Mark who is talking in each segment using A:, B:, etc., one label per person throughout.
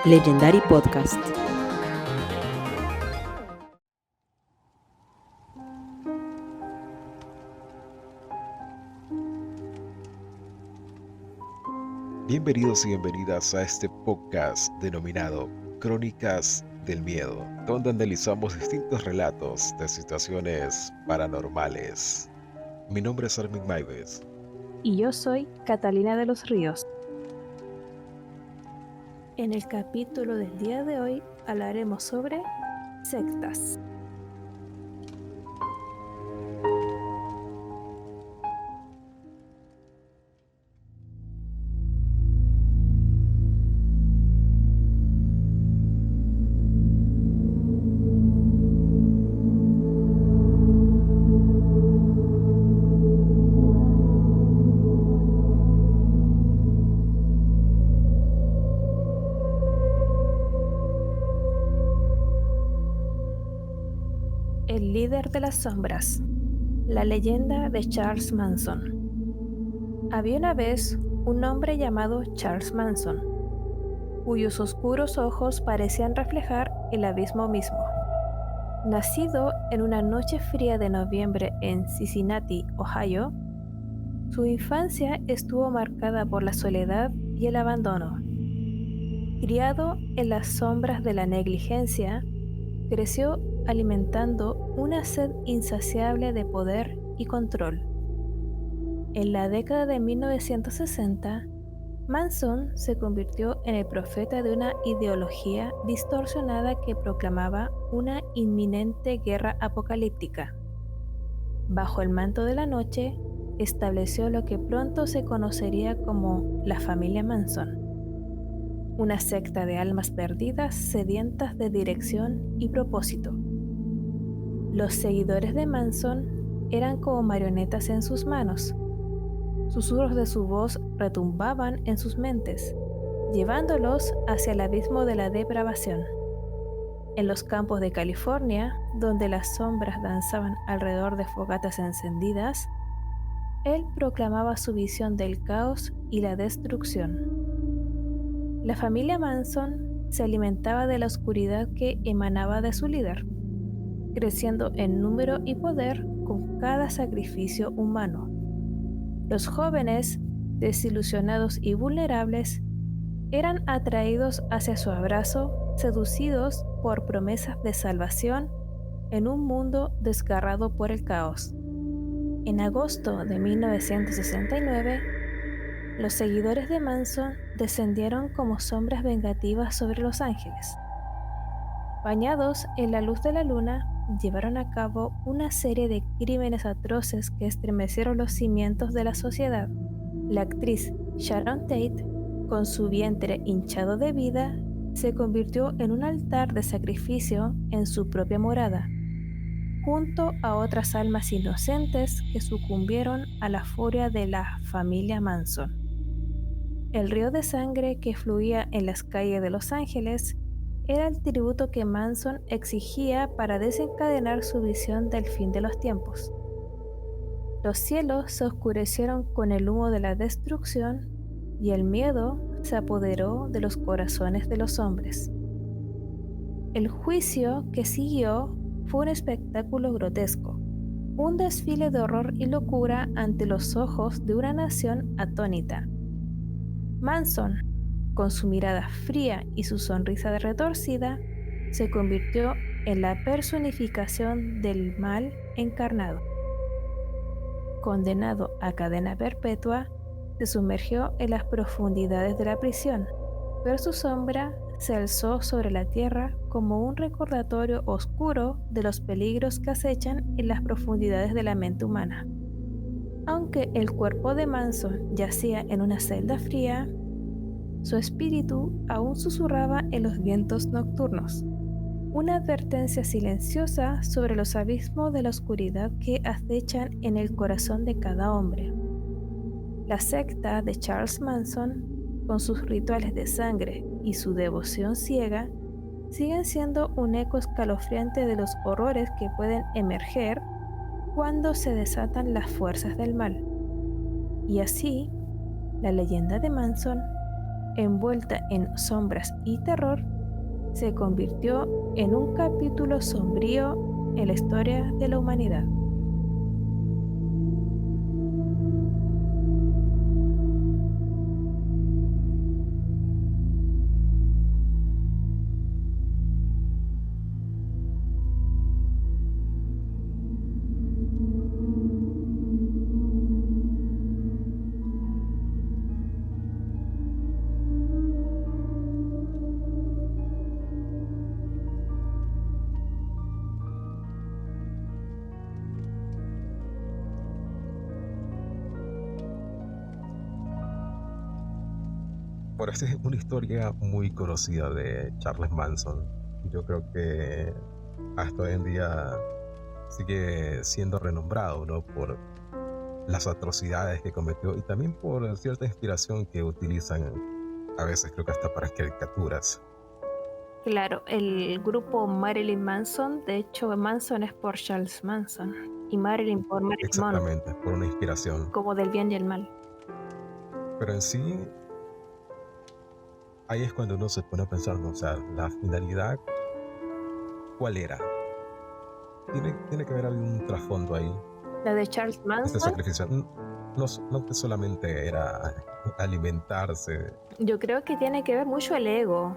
A: Legendary Podcast.
B: Bienvenidos y bienvenidas a este podcast denominado Crónicas del Miedo, donde analizamos distintos relatos de situaciones paranormales. Mi nombre es Armin Maives.
C: Y yo soy Catalina de los Ríos. En el capítulo del día de hoy hablaremos sobre sectas. El líder de las sombras. La leyenda de Charles Manson. Había una vez un hombre llamado Charles Manson, cuyos oscuros ojos parecían reflejar el abismo mismo. Nacido en una noche fría de noviembre en Cincinnati, Ohio, su infancia estuvo marcada por la soledad y el abandono. Criado en las sombras de la negligencia, creció alimentando una sed insaciable de poder y control. En la década de 1960, Manson se convirtió en el profeta de una ideología distorsionada que proclamaba una inminente guerra apocalíptica. Bajo el manto de la noche, estableció lo que pronto se conocería como la familia Manson, una secta de almas perdidas sedientas de dirección y propósito. Los seguidores de Manson eran como marionetas en sus manos. Susurros de su voz retumbaban en sus mentes, llevándolos hacia el abismo de la depravación. En los campos de California, donde las sombras danzaban alrededor de fogatas encendidas, él proclamaba su visión del caos y la destrucción. La familia Manson se alimentaba de la oscuridad que emanaba de su líder, creciendo en número y poder con cada sacrificio humano. Los jóvenes, desilusionados y vulnerables, eran atraídos hacia su abrazo, seducidos por promesas de salvación en un mundo desgarrado por el caos. En agosto de 1969, los seguidores de Manson descendieron como sombras vengativas sobre Los Ángeles. Bañados en la luz de la luna, llevaron a cabo una serie de crímenes atroces que estremecieron los cimientos de la sociedad. La actriz Sharon Tate, con su vientre hinchado de vida, se convirtió en un altar de sacrificio en su propia morada, junto a otras almas inocentes que sucumbieron a la furia de la familia Manson. El río de sangre que fluía en las calles de Los Ángeles era el tributo que Manson exigía para desencadenar su visión del fin de los tiempos. Los cielos se oscurecieron con el humo de la destrucción y el miedo se apoderó de los corazones de los hombres. El juicio que siguió fue un espectáculo grotesco, un desfile de horror y locura ante los ojos de una nación atónita. Manson, con su mirada fría y su sonrisa retorcida, se convirtió en la personificación del mal encarnado. Condenado a cadena perpetua, se sumergió en las profundidades de la prisión, pero su sombra se alzó sobre la tierra como un recordatorio oscuro de los peligros que acechan en las profundidades de la mente humana. Aunque el cuerpo de Manson yacía en una celda fría, su espíritu aún susurraba en los vientos nocturnos, una advertencia silenciosa sobre los abismos de la oscuridad que acechan en el corazón de cada hombre. La secta de Charles Manson, con sus rituales de sangre y su devoción ciega, siguen siendo un eco escalofriante de los horrores que pueden emerger cuando se desatan las fuerzas del mal. Y así, la leyenda de Manson envuelta en sombras y terror, se convirtió en un capítulo sombrío en la historia de la humanidad.
B: Bueno, esta es una historia muy conocida de Charles Manson. Yo creo que hasta hoy en día sigue siendo renombrado, ¿no? Por las atrocidades que cometió y también por cierta inspiración que utilizan a veces, creo que hasta para caricaturas.
C: Claro, el grupo Marilyn Manson, de hecho Manson es por Charles Manson y Marilyn por Marilyn Monroe,
B: Exactamente, por una inspiración.
C: como del bien y el mal.
B: Pero en sí, ahí es cuando uno se pone a pensar, ¿no? O sea, la finalidad, ¿cuál era? Tiene que haber algún trasfondo ahí,
C: La de Charles
B: este
C: Manson,
B: sacrificio. No que solamente era alimentarse.
C: yo creo que tiene que ver mucho el ego,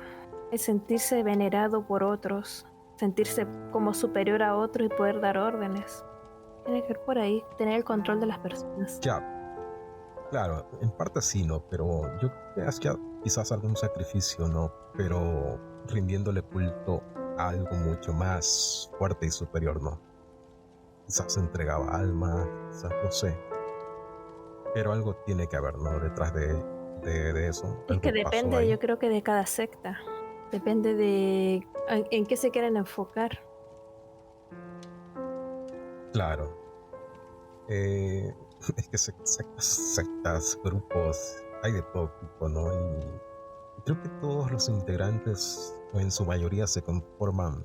C: el sentirse venerado por otros, sentirse como superior a otros y poder dar órdenes. Tiene que ver por ahí, tener el control de las personas.
B: Ya, claro, en parte sí, ¿no? Pero yo creo que hacía quizás algún sacrificio, ¿no? Pero rindiéndole culto a algo mucho más fuerte y superior, ¿no? Quizás entregaba alma, quizás no sé. Pero algo tiene que haber, ¿no? Detrás de eso.
C: Es que
B: Algo pasó
C: depende,
B: ahí.
C: yo creo que de cada secta, depende de en qué se quieren enfocar.
B: Claro. Eh, es que sectas, grupos, hay de todo tipo, ¿no? Y creo que todos los integrantes, o en su mayoría, se conforman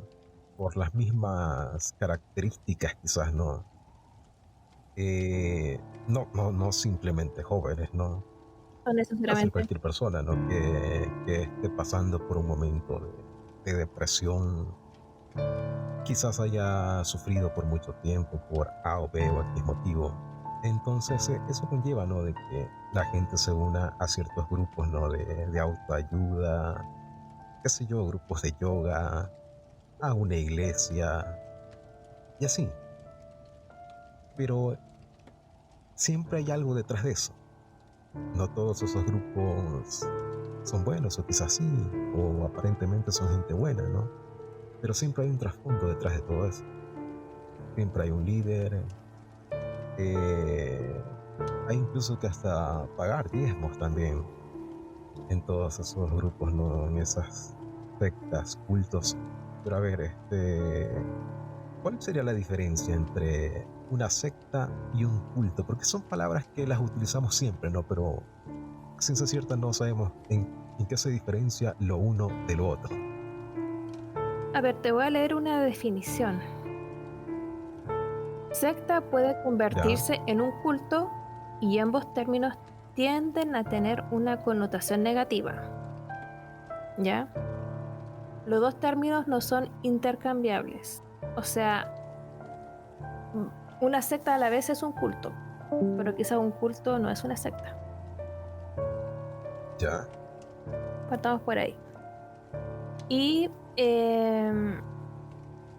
B: por las mismas características, quizás, ¿no? No simplemente jóvenes, ¿no?
C: No
B: Puede ser
C: necesariamente.
B: cualquier persona, ¿no? Que esté pasando por un momento de depresión, quizás haya sufrido por mucho tiempo por A o B o X motivo. Entonces eso conlleva, ¿no? De que la gente se una a ciertos grupos, ¿no? De autoayuda, qué sé yo, grupos de yoga, a una iglesia y así. Pero siempre hay algo detrás de eso. No todos esos grupos son buenos, o quizás sí, o aparentemente son gente buena, ¿no? Pero siempre hay un trasfondo detrás de todo eso. Siempre hay un líder. Hay incluso que hasta pagar diezmos también en todos esos grupos, ¿no? En esas sectas, cultos. Pero a ver, ¿cuál sería la diferencia entre una secta y un culto? Porque son palabras que las utilizamos siempre, ¿no? Pero ciencia cierta no sabemos en qué se diferencia lo uno de lo otro.
C: A ver, te voy a leer una definición. Secta puede
B: ¿Ya?
C: convertirse en un culto y ambos términos tienden a tener una connotación negativa. ¿Ya? Los dos términos no son intercambiables. O sea, una secta a la vez es un culto, pero quizá un culto no es una secta.
B: ¿Ya?
C: Partamos por ahí. Y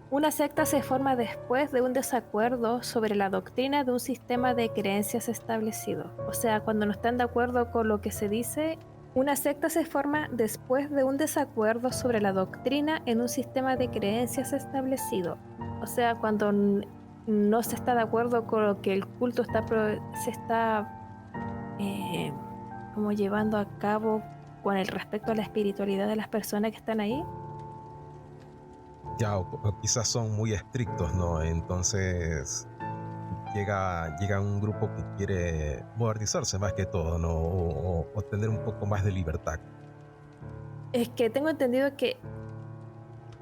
C: una secta se forma después de un desacuerdo sobre la doctrina de un sistema de creencias establecido. O sea, cuando no están de acuerdo con lo que se dice, una secta se forma después de un desacuerdo sobre la doctrina en un sistema de creencias establecido. O sea, cuando no se está de acuerdo con lo que el culto se está eh, como llevando a cabo con el respecto a la espiritualidad de las personas que están ahí.
B: Ya, o quizás son muy estrictos, ¿no? Entonces llega un grupo que quiere modernizarse más que todo, ¿no? O tener un poco más de libertad.
C: Es que tengo entendido que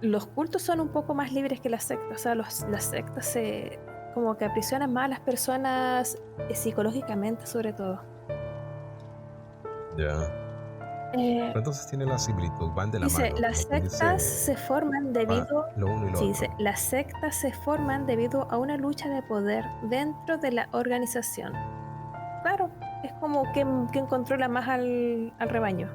C: los cultos son un poco más libres que las sectas. O sea, las sectas se como que aprisionan más a las personas psicológicamente, sobre todo.
B: Ya.
C: Eh,
B: Pero entonces tiene la similitud, van de la
C: Dice,
B: mano,
C: las
B: como quien
C: sectas
B: dice,
C: se forman
B: va
C: debido,
B: lo uno y lo
C: sí, dice,
B: otro.
C: las sectas se forman debido a una lucha de poder dentro de la organización. Claro, es como quien controla más al rebaño.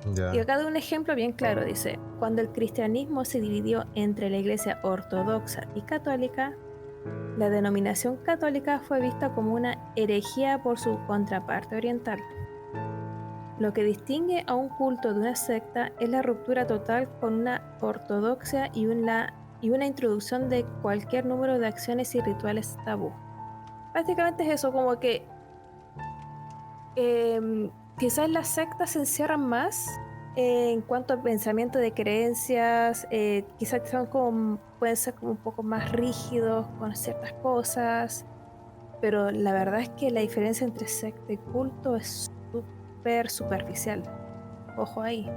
C: Y
B: Ya,
C: acá doy un ejemplo bien claro, dice, cuando el cristianismo se dividió entre la iglesia ortodoxa y católica, la denominación católica fue vista como una herejía por su contraparte oriental. Lo que distingue a un culto de una secta es la ruptura total con una ortodoxia y una introducción de cualquier número de acciones y rituales tabú. Básicamente es eso, como que quizás las sectas se encierran más en cuanto a pensamiento de creencias, quizás pueden ser como un poco más rígidos con ciertas cosas, pero la verdad es que la diferencia entre secta y culto es súper superficial. Ojo ahí.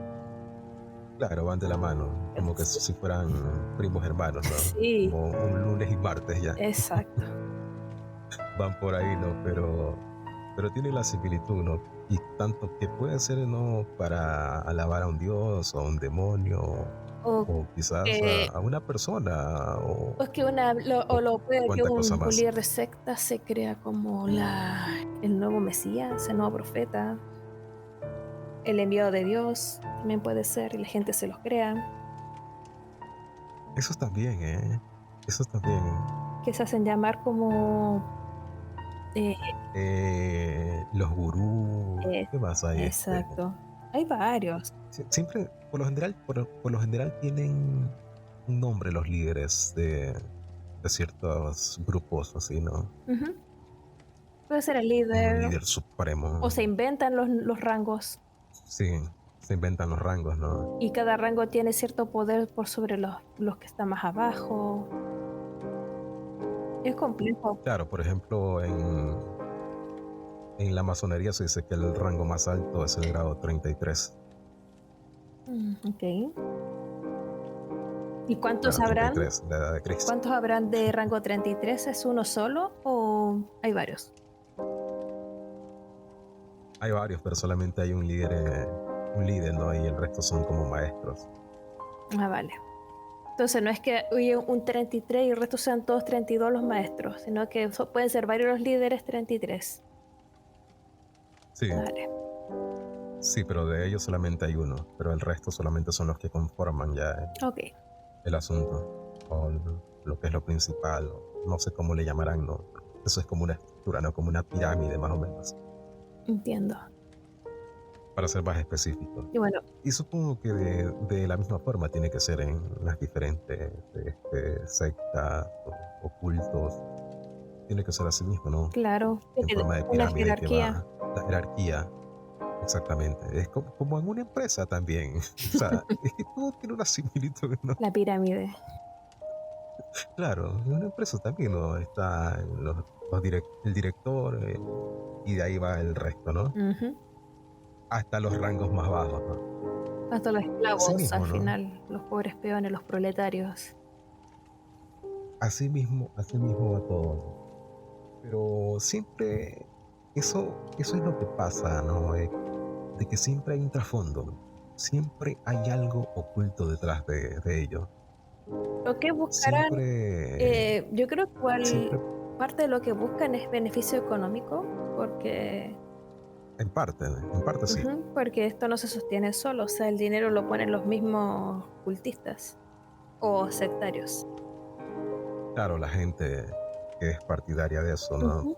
B: claro, van de la mano, como que
C: Es-
B: si fueran primos hermanos, ¿no?
C: Sí,
B: Como un lunes y martes ya,
C: exacto.
B: van por ahí, ¿no? Pero tiene la similitud, ¿no? Y tanto que puede ser, ¿no? Para alabar a un dios o a un demonio,
C: O
B: o quizás
C: que,
B: a una persona,
C: o es que o
B: o
C: lo puede que
B: cuánta cosa
C: un
B: más.
C: líder de secta se crea como el nuevo Mesías, el nuevo profeta, el enviado de Dios, también puede ser, y la gente se los crea,
B: Eso está bien, ¿eh? Eso está bien.
C: que se hacen llamar como eh,
B: Los gurús,
C: eh,
B: ¿qué más hay?
C: exacto. Hay varios.
B: Siempre, por lo general tienen un nombre los líderes de ciertos grupos, así, ¿no?
C: Ujú. Puede ser el
B: Un
C: líder,
B: líder
C: o se
B: supremo.
C: inventan los rangos,
B: Sí, se inventan los rangos, ¿no?
C: y cada rango tiene cierto poder por sobre los que están más abajo. Es complejo.
B: Claro, por ejemplo, en la masonería se dice que el rango más alto es el grado 33.
C: Ok. ¿Y cuántos
B: Claro,
C: habrán?
B: 33, la edad de Cristo.
C: ¿Cuántos habrán de rango 33? ¿Es uno solo o hay varios?
B: Hay varios, pero solamente hay un líder, ¿no? Y el resto son como maestros.
C: Ah, vale. Entonces no es que haya un 33 y el resto sean todos 32 los maestros, sino que pueden ser varios los líderes 33.
B: Sí,
C: Vale.
B: sí, pero de ellos solamente hay uno, pero el resto solamente son los que conforman ya
C: Ok,
B: el asunto, o lo que es lo principal, o no sé cómo le llamarán, ¿no? Eso es como una estructura, ¿no? Como una pirámide más o menos,
C: entiendo.
B: para ser más específico.
C: Y bueno,
B: Y supongo que de la misma forma tiene que ser en las diferentes sectas o cultos. Tiene que ser así mismo, ¿no?
C: claro,
B: En
C: tiene
B: forma de
C: una
B: pirámide que
C: jerarquía.
B: va la jerarquía. Exactamente. Es como en una empresa también. O sea, es que todo tiene una similitud, ¿no?
C: La pirámide.
B: Claro, en una empresa también, ¿no? Está el director y de ahí va el resto, ¿no?
C: Ujú.
B: Hasta los rangos más bajos, ¿no?
C: Hasta los
B: Así
C: esclavos al
B: mismo, ¿no?
C: final, los pobres peones, los proletarios.
B: Así mismo va todo, ¿no? Pero siempre eso es lo que pasa, ¿no? De que siempre hay un trasfondo, ¿no? Siempre hay algo oculto detrás de ello.
C: Lo que buscarán,
B: Siempre,
C: yo creo que igual
B: siempre,
C: parte de lo que buscan es beneficio económico, porque
B: en parte sí.
C: ujú, porque esto no se sostiene solo, o sea, el dinero lo ponen los mismos cultistas o sectarios.
B: Claro, la gente que es partidaria de eso, ¿no?
C: Ujú.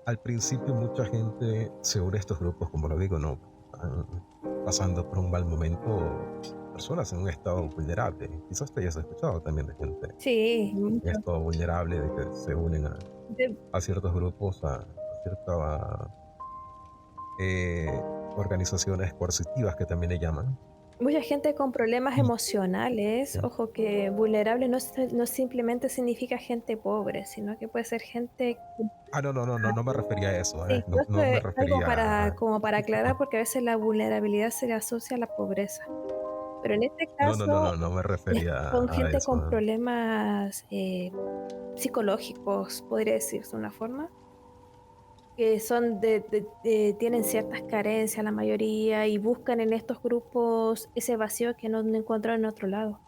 B: Al principio mucha gente se une a estos grupos, como lo digo, ¿no? Están pasando por un mal momento, personas en un estado vulnerable. Quizás te hayas escuchado también de gente
C: Sí,
B: en
C: mucho.
B: estado vulnerable, de que se unen
C: De
B: a ciertos grupos, a ciertas organizaciones coercitivas que también le llaman.
C: mucha gente con problemas
B: Y,
C: emocionales,
B: sí.
C: ojo que vulnerable no simplemente significa gente pobre, sino que puede ser gente.
B: No, no, no, no, no me refería a eso,
C: Sí,
B: no,
C: todo esto
B: no me
C: es algo
B: refería
C: para,
B: a...
C: como para aclarar, porque a veces la vulnerabilidad se le asocia a la pobreza. Pero en este
B: No, no, no,
C: caso
B: no, no me refería
C: son
B: a
C: gente con
B: eso.
C: problemas psicológicos, podría decirse de una forma, que tienen ciertas carencias la mayoría y buscan en estos grupos ese vacío que no encuentran en otro lado.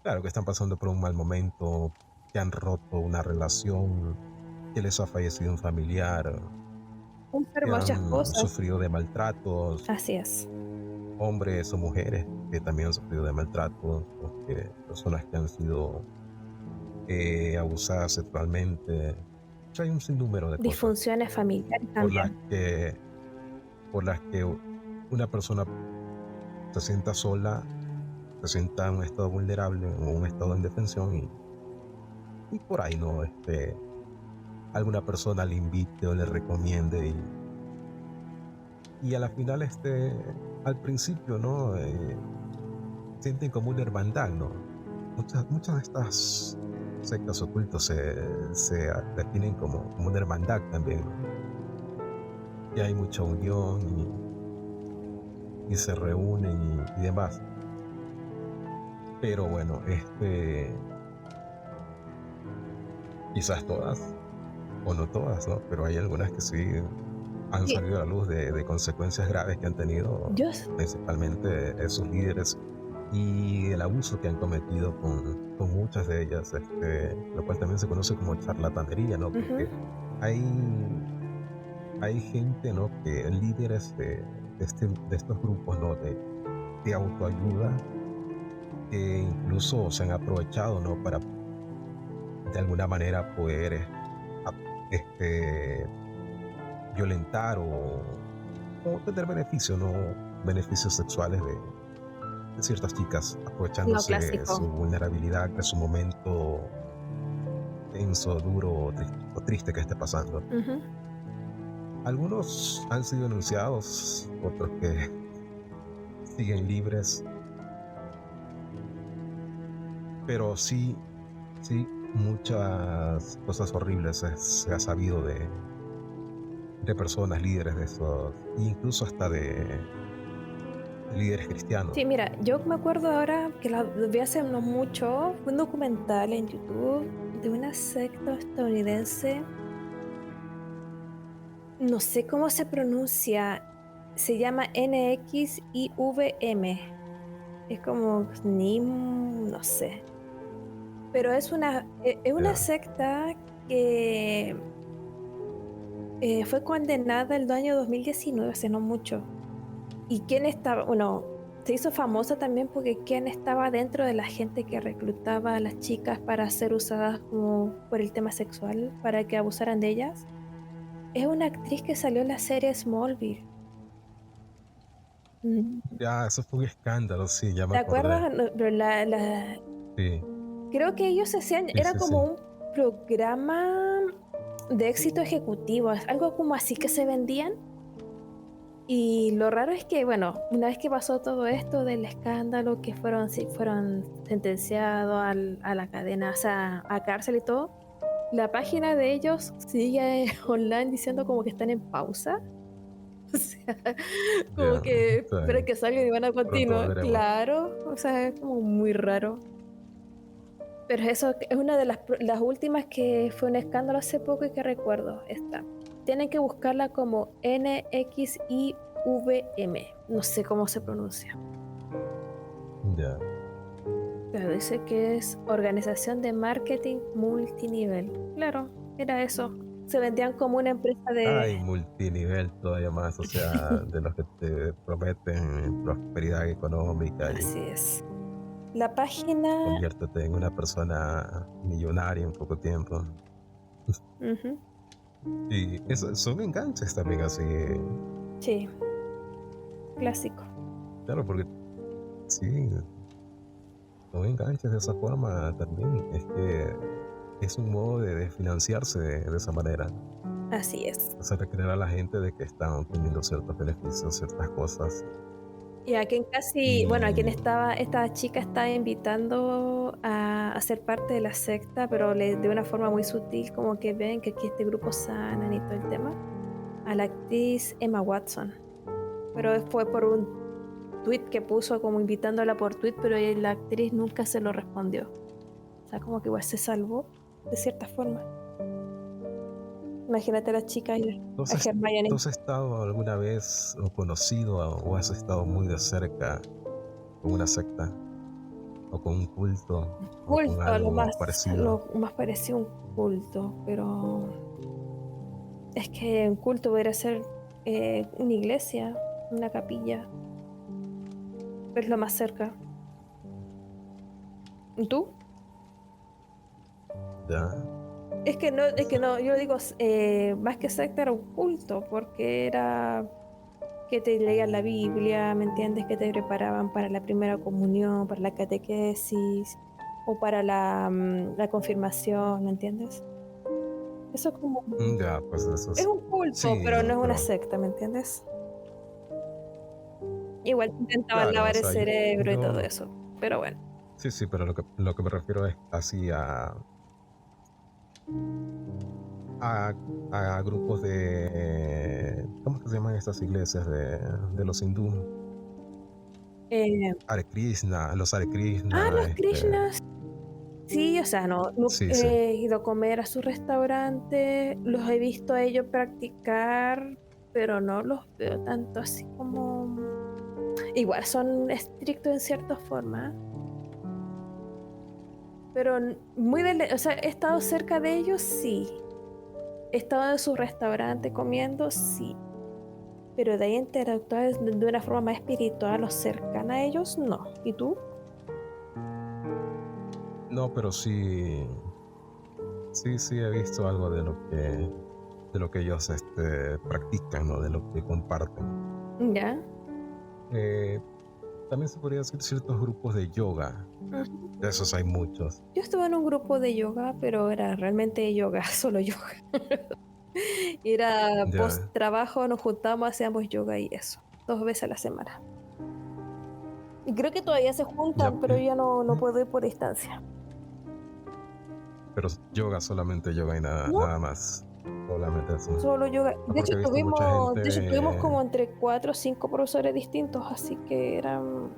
B: Claro, que están pasando por un mal momento, que han roto una relación, que les ha fallecido un familiar,
C: Buscar
B: que
C: muchas
B: han
C: cosas.
B: sufrido de maltratos,
C: Así es.
B: hombres o mujeres que también han sufrido de maltratos, o que personas que han sido abusadas sexualmente. O sea, hay un sinnúmero de cosas
C: Disfunciones familiares
B: por las
C: también.
B: que, por las que una persona se sienta sola, se sienta en un estado vulnerable o un estado de indefensión y por ahí no, alguna persona le invite o le recomiende y a la final, al principio, ¿no? Sienten como una hermandad, ¿no? Muchas de estas sectas ocultas se definen como una hermandad también, ¿no? Y hay mucha unión y se reúnen y demás. Pero bueno, quizás todas, o no todas, ¿no? Pero hay algunas que sí han
C: Sí,
B: salido a la luz de consecuencias graves que han tenido
C: yo,
B: principalmente esos líderes y el abuso que han cometido con muchas de ellas, lo cual también se conoce como charlatanería, ¿no?
C: ujú,
B: Porque hay, hay gente, ¿no? Que líderes de estos grupos, ¿no? De autoayuda que incluso se han aprovechado, ¿no? Para de alguna manera poder a- este, violentar o tener beneficios, ¿no? Beneficios sexuales de ciertas chicas,
C: lo
B: aprovechándose de su
C: clásico.
B: vulnerabilidad, de su momento tenso, duro o triste que esté pasando.
C: Ujú.
B: Algunos han sido denunciados, otros que siguen libres, pero sí, sí, muchas cosas horribles se ha sabido de personas líderes de esos, incluso hasta de líderes cristianos.
C: Sí, mira, yo me acuerdo ahora que lo vi hace no mucho, fue un documental en YouTube de una secta estadounidense, no sé cómo se pronuncia, se llama NXIVM, es como NIM, no sé, pero es una
B: Ya,
C: secta que fue condenada el año 2019, hace no mucho. ¿Y quién estaba? Bueno, se hizo famosa también porque quién estaba dentro de la gente que reclutaba a las chicas para ser usadas como por el tema sexual, para que abusaran de ellas. Es una actriz que salió en la serie Smallville. Mm.
B: ya, eso fue un escándalo, sí, ya me
C: ¿Te
B: acordé.
C: acuerdas? No, pero
B: Sí,
C: creo que ellos hacían,
B: sí,
C: era
B: sí,
C: como
B: sí.
C: un programa de éxito ejecutivo, algo como así que se vendían. Y lo raro es que, bueno, una vez que pasó todo esto del escándalo, que fueron, sí, fueron sentenciados a la cadena, o sea, a cárcel y todo, la página de ellos sigue online diciendo como que están en pausa. O sea, como
B: Ya,
C: que
B: está
C: espera
B: bien.
C: que salgan y van a
B: Pronto
C: continuar.
B: volveremos.
C: Claro, o sea, es como muy raro. Pero eso es una de las últimas que fue un escándalo hace poco y que recuerdo. Esta. Tienen que buscarla como NXIVM. No sé cómo se pronuncia.
B: Ya.
C: Pero dice que es Organización de Marketing Multinivel. Claro, era eso. Se vendían como una empresa de...
B: Hay multinivel todavía más, o sea, de los que te prometen prosperidad económica y
C: Así es. La página...
B: conviértete en una persona millonaria en poco tiempo.
C: Ujú,
B: Y eso, son enganches también así.
C: sí, clásico.
B: Claro, porque sí, son enganches de esa forma también. Es que es un modo de financiarse de esa manera.
C: Así es.
B: Hacer creer a la gente de que están obteniendo ciertos beneficios, ciertas cosas.
C: Y a quien casi, bueno, a quien
B: Y
C: estaba, esta chica estaba invitando a ser parte de la secta, pero de una forma muy sutil, como que ven que aquí este grupo sanan y todo el tema, a la actriz Emma Watson. Pero fue por un tweet que puso como invitándola por tweet, pero la actriz nunca se lo respondió. O sea, como que igual se salvó de cierta forma. Imagínate a las chicas y
B: ¿Tú
C: a
B: has,
C: Hermione.
B: tú has estado alguna vez o conocido o has estado muy de cerca con una secta o con un culto o con
C: Culto,
B: algo parecido?
C: lo más parecido a un culto, pero es que un culto podría ser una iglesia, una capilla, es lo más cerca. ¿Y tú?
B: Ya,
C: Es que no, yo digo, más que secta era un culto, porque era que te leían la Biblia, ¿me entiendes? Que te preparaban para la primera comunión, para la catequesis o para la confirmación, ¿me entiendes? Eso es como,
B: ya, pues eso
C: es
B: es.
C: un culto,
B: Sí,
C: pero no es una
B: pero
C: secta, ¿me entiendes? Igual te intentaban
B: claro, o
C: lavar el
B: sea,
C: cerebro y todo
B: yo
C: eso, pero bueno.
B: sí, sí, pero lo que me refiero es así a, a grupos de, ¿cómo es que se llaman estas iglesias de los hindú?
C: Eh,
B: Hare Krishna, los Hare
C: los
B: Krishna,
C: Krishnas, sí, o sea, no
B: sí, sí.
C: he ido a comer a su restaurante, los he visto a ellos practicar, pero no los veo tanto así como... Igual son estrictos en cierta forma, pero o sea, he estado cerca de ellos, sí. He estado en su restaurante comiendo, sí. Pero de ahí interactuar de una forma más espiritual o cercana a ellos, no. ¿Y tú?
B: No, pero sí, sí, sí he visto algo de lo que ellos practican, ¿no? De lo que comparten.
C: Ya.
B: Eh, También se podría decir ciertos grupos de yoga.
C: Ujú.
B: De esos hay muchos.
C: Yo estuve en un grupo de yoga, pero era realmente yoga, solo yoga. Era post
B: Ya,
C: trabajo, nos juntábamos, hacíamos yoga y eso, 2 veces a la semana. Y creo que todavía se
B: ya,
C: juntan, pero ya no puedo ir por distancia.
B: pero yoga, solamente yoga y nada,
C: No,
B: nada más. Solamente eso.
C: solo yoga.
B: No, porque he visto mucha
C: De hecho tuvimos
B: gente,
C: como entre 4 o 5 profesores distintos, así que eran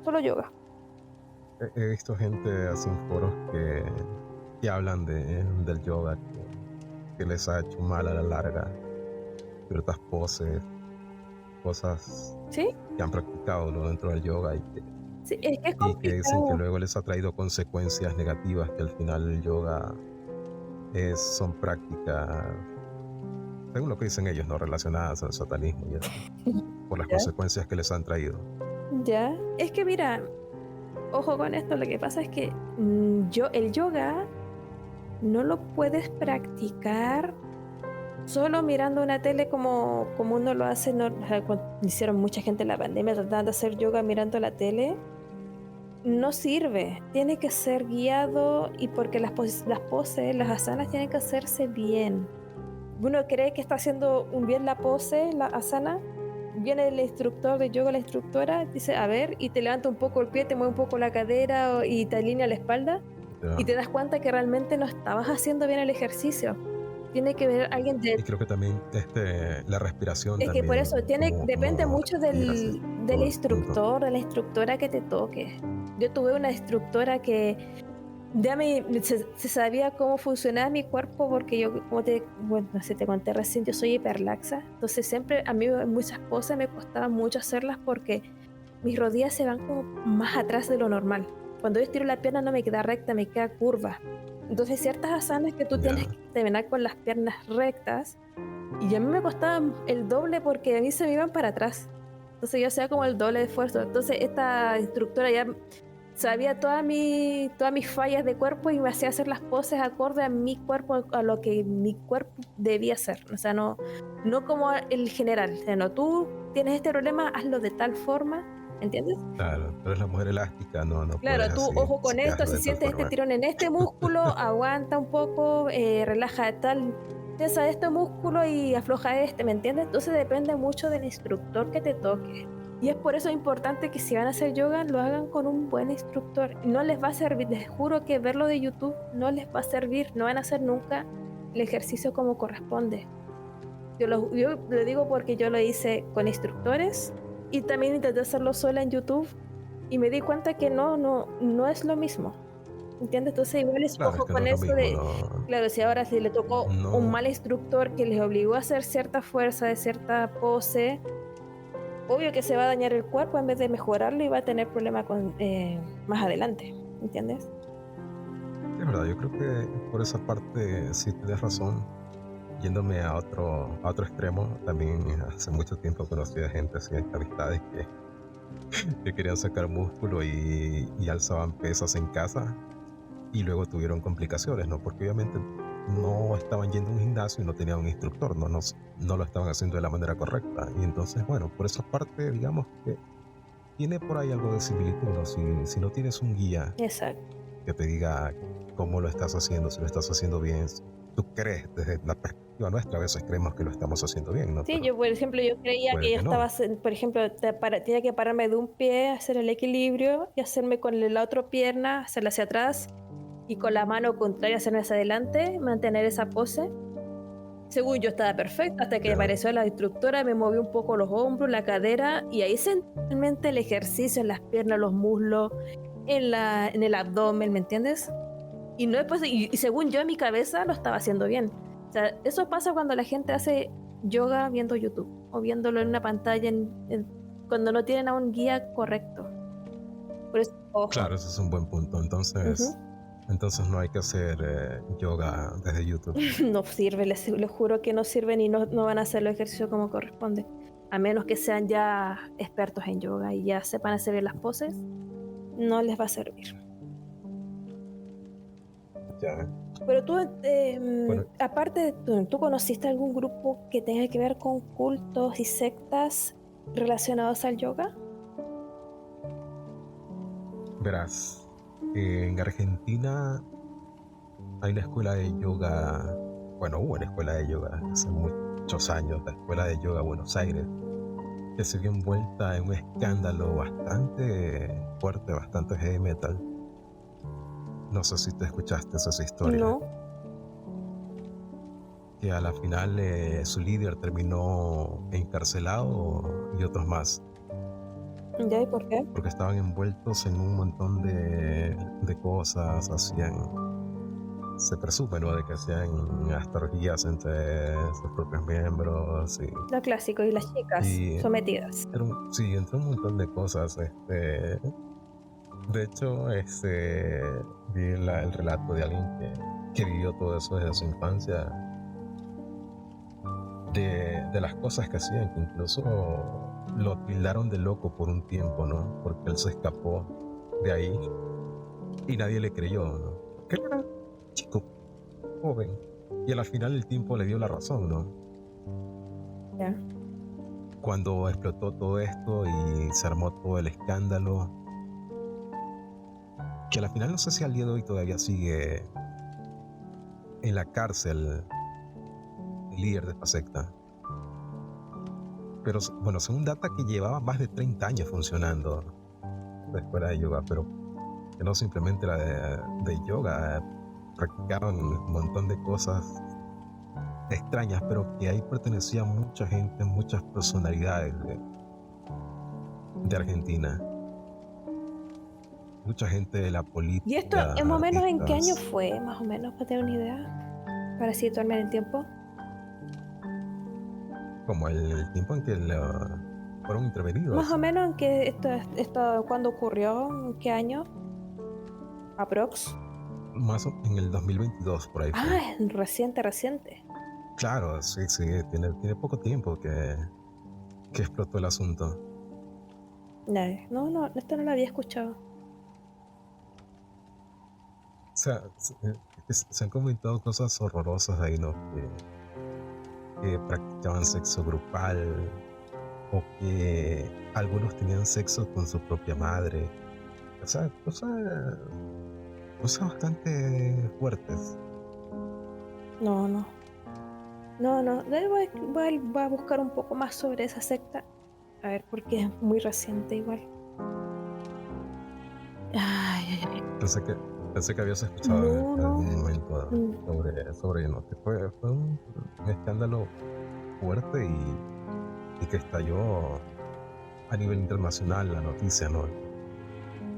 C: solo yoga.
B: he visto gente así en foros que hablan del yoga, que les ha hecho mal a la larga, ciertas poses, cosas
C: ¿Sí?
B: que han practicado, ¿no? Dentro del yoga
C: Sí, es que es
B: y que dicen que
C: complicado.
B: luego les ha traído consecuencias negativas, que al final el yoga son prácticas, según lo que dicen ellos, no relacionadas al satanismo y eso, por las
C: Ya.
B: consecuencias que les han traído.
C: Ya. Es que mira, ojo con esto, lo que pasa es que el yoga no lo puedes practicar solo mirando una tele como uno lo hace, o sea, cuando hicieron mucha gente en la pandemia tratando de hacer yoga mirando la tele. No sirve, tiene que ser guiado y porque las poses, las asanas tienen que hacerse bien. Uno cree que está haciendo un bien la pose, la asana, viene el instructor de yoga, la instructora, dice, a ver, y te levanta un poco el pie, te mueve un poco la cadera y te alinea la espalda y
B: Ya.
C: te das cuenta que realmente no estabas haciendo bien el ejercicio. Tiene que ver alguien de...
B: Y creo que también la respiración
C: Es que por
B: también,
C: eso depende
B: como
C: mucho
B: respiras, es
C: del
B: todo distinto.
C: instructor, de la instructora que te toque. Yo tuve una instructora que se sabía cómo funcionaba mi cuerpo porque yo, bueno, no sé, te conté recién, yo soy hiperlaxa. Entonces siempre a mí muchas cosas me costaba mucho hacerlas porque mis rodillas se van como más atrás de lo normal. Cuando yo estiro la pierna no me queda recta, me queda curva. Entonces ciertas asanas que tú tienes
B: Ya.
C: que terminar con las piernas rectas y a mí me costaba el doble porque a mí se me iban para atrás. Entonces yo hacía como el doble de esfuerzo. Entonces esta instructora ya sabía todas mis fallas de cuerpo y me hacía hacer las poses acorde a mi cuerpo, a lo que mi cuerpo debía hacer. O sea, no como el general. O sea, no, tú tienes este problema, hazlo de tal forma, ¿entiendes?
B: Claro, tú eres la mujer elástica, no puedes
C: Claro, tú
B: así,
C: ojo
B: si
C: con
B: quieres
C: esto,
B: hacerlo
C: si
B: de tal
C: sientes este
B: forma.
C: tirón en este músculo, aguanta un poco, relaja tal, tensa este músculo y afloja este, ¿me entiendes? Entonces depende mucho del instructor que te toque. Y es por eso importante que si van a hacer yoga, lo hagan con un buen instructor. No les va a servir, les juro que verlo de YouTube no les va a servir, no van a hacer nunca el ejercicio como corresponde. Yo lo digo porque yo lo hice con instructores y también intenté hacerlo sola en YouTube y me di cuenta que no es lo mismo. ¿entiendes? Entonces igual es
B: Claro, es
C: ojo
B: que no
C: con
B: es lo
C: eso
B: mismo,
C: de,
B: no,
C: claro, si ahora si le tocó un
B: no,
C: mal instructor que les obligó a hacer cierta fuerza de cierta pose, obvio que se va a dañar el cuerpo en vez de mejorarlo y va a tener problemas con, más adelante, ¿entiendes?
B: es verdad, yo creo que por esa parte sí tienes razón. Yéndome a otro extremo, también hace mucho tiempo conocí a gente así, amistades que querían sacar músculo y alzaban pesas en casa y luego tuvieron complicaciones, ¿no? Porque obviamente no estaban yendo a un gimnasio y no tenían un instructor, no lo estaban haciendo de la manera correcta. Y entonces, bueno, por esa parte, digamos que tiene por ahí algo de similitud, ¿no? Si no tienes un guía
C: Exacto.
B: que te diga cómo lo estás haciendo, si lo estás haciendo bien, tú crees, desde la perspectiva nuestra, a veces creemos que lo estamos haciendo bien, ¿no?
C: Sí,
B: Pero
C: yo, por ejemplo, yo creía
B: puede
C: que yo
B: que
C: estaba,
B: no.
C: por ejemplo, tenía que pararme de un pie, hacer el equilibrio y hacerme con la otra pierna, hacerla hacia atrás y con la mano contraria hacerme hacia adelante, mantener esa pose. Según yo estaba perfecto, hasta que
B: Ya,
C: apareció la instructora, me movió un poco los hombros, la cadera, y ahí sentí realmente el ejercicio en las piernas, los muslos, en el abdomen, ¿me entiendes? Y no después, y según yo en mi cabeza lo estaba haciendo bien. O sea, eso pasa cuando la gente hace yoga viendo YouTube o viéndolo en una pantalla cuando no tienen a un guía correcto. Por eso, ojo.
B: claro, ese es un buen punto.
C: Ujú.
B: Entonces no hay que hacer yoga desde YouTube.
C: No sirve, les juro que no sirven y no van a hacer los ejercicios como corresponde. A menos que sean ya expertos en yoga y ya sepan hacer bien las poses, no les va a servir.
B: Ya.
C: Pero tú,
B: Bueno,
C: aparte, ¿tú conociste algún grupo que tenga que ver con cultos y sectas relacionados al yoga?
B: verás, en Argentina hay una escuela de yoga, bueno, hubo una escuela de yoga hace muchos años, la Escuela de Yoga Buenos Aires, que se vio envuelta en un escándalo bastante fuerte, bastante heavy metal. No sé si te escuchaste esa historia,
C: No.
B: que a la final su líder terminó encarcelado y otros más,
C: ¿Ya y por qué?
B: porque estaban envueltos en un montón de cosas, se presume, ¿no? De que hacían hasta orgías entre sus propios miembros
C: Lo clásico, y las chicas
B: y
C: sometidas.
B: sí, entre un montón de cosas. De hecho, vi el relato de alguien que vivió todo eso desde su infancia, de las cosas que hacían, que incluso lo tildaron de loco por un tiempo, ¿no? Porque él se escapó de ahí y nadie le creyó, ¿no? Porque él era chico, joven, y al final el tiempo le dio la razón, ¿no?
C: Ya.
B: Cuando explotó todo esto y se armó todo el escándalo, que al final no sé si al día de hoy todavía sigue en la cárcel el líder de esta secta. Pero bueno, según data que llevaba más de 30 años funcionando la escuela de yoga, pero que no simplemente era de yoga, practicaban un montón de cosas extrañas, pero que ahí pertenecía mucha gente, muchas personalidades de Argentina, mucha gente de la
C: ¿Y esto
B: política,
C: más o menos en qué año
B: artistas,
C: fue, más o menos, para tener una idea? Para situarme en el tiempo.
B: como el tiempo en que fueron
C: Más o
B: intervenidos,
C: menos en qué esto cuándo ocurrió, en qué año, aprox.
B: en el 2022 por ahí fue.
C: Ah, es reciente, reciente.
B: Claro, sí, sí, tiene poco tiempo que explotó el asunto.
C: No, no, esto no lo había escuchado.
B: O sea, se han comentado cosas horrorosas ahí, ¿no? Que practicaban sexo grupal o que algunos tenían sexo con su propia madre. O sea, cosas bastante fuertes.
C: No, no. No, no. Voy a buscar un poco más sobre esa secta. A ver, porque es muy reciente igual. Ay, ay, ay.
B: Pensé que habías escuchado
C: No,
B: en
C: no.
B: algún momento
C: Mm,
B: sobre ¿no? Que fue un escándalo fuerte y que estalló a nivel internacional la noticia, ¿no?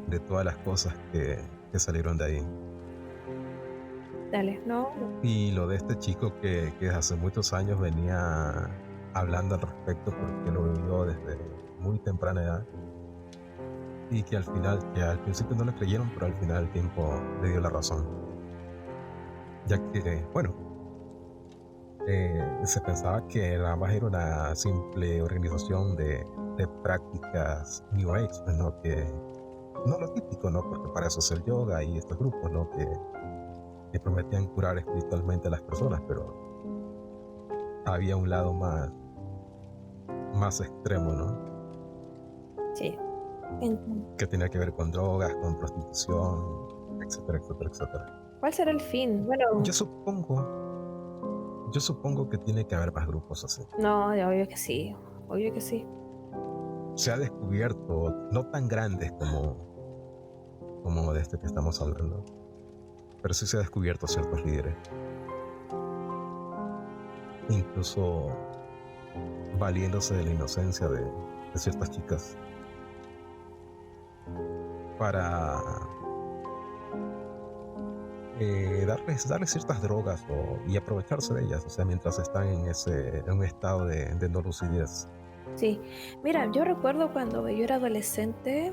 B: De todas las cosas que salieron de ahí.
C: Dale, no,
A: Y lo de este chico que desde hace muchos años venía hablando al respecto porque lo vivió desde muy temprana edad y que al final, que al principio no le creyeron, pero al final el tiempo le dio la razón. Ya que, bueno, se pensaba que nada más era una simple organización de prácticas New Age, pues, ¿no? Que no lo típico, ¿no? Porque para eso es el yoga y estos grupos, ¿no? Que prometían curar espiritualmente a las personas, pero había un lado más extremo, ¿no?
C: sí.
A: Que tenía que ver con drogas, con prostitución, etcétera, etcétera, etcétera.
C: ¿Cuál será el fin? Bueno,
A: Yo supongo que tiene que haber más grupos así.
C: no, obvio que sí, obvio que sí.
A: Se ha descubierto, no tan grandes como de este que estamos hablando, pero sí se ha descubierto ciertos líderes. Incluso valiéndose de la inocencia de ciertas chicas para darles ciertas drogas y aprovecharse de ellas, o sea, mientras están en un estado de no lucidez.
C: Sí, mira, yo recuerdo cuando yo era adolescente,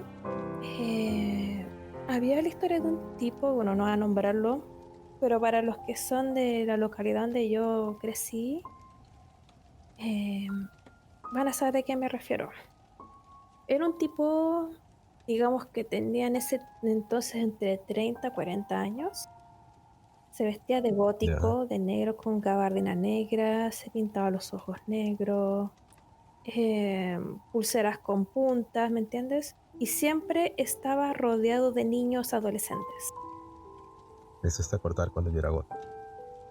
C: había la historia de un tipo, bueno, no voy a nombrarlo, pero para los que son de la localidad donde yo crecí, eh, van a saber de qué me refiero. Era un tipo, digamos que tenía en ese entonces entre 30 y 40 años. Se vestía de
A: Ya,
C: gótico, de negro con gabardina negra, se pintaba los ojos negros, pulseras con puntas, ¿me entiendes? Y siempre estaba rodeado de niños adolescentes.
A: me hiciste cortar cuando yo era gordo.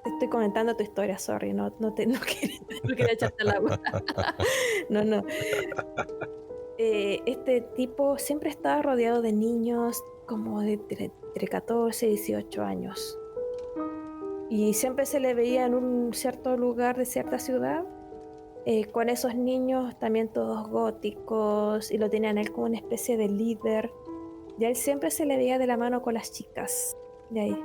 C: Te estoy comentando tu historia, sorry, no quería echarte al agua. No, no. Este tipo siempre estaba rodeado de niños como de entre 14 y 18 años. Y siempre se le veía en un cierto lugar de cierta ciudad, con esos niños también todos góticos, y lo tenían él como una especie de líder. Y a él siempre se le veía de la mano con las chicas. De ahí.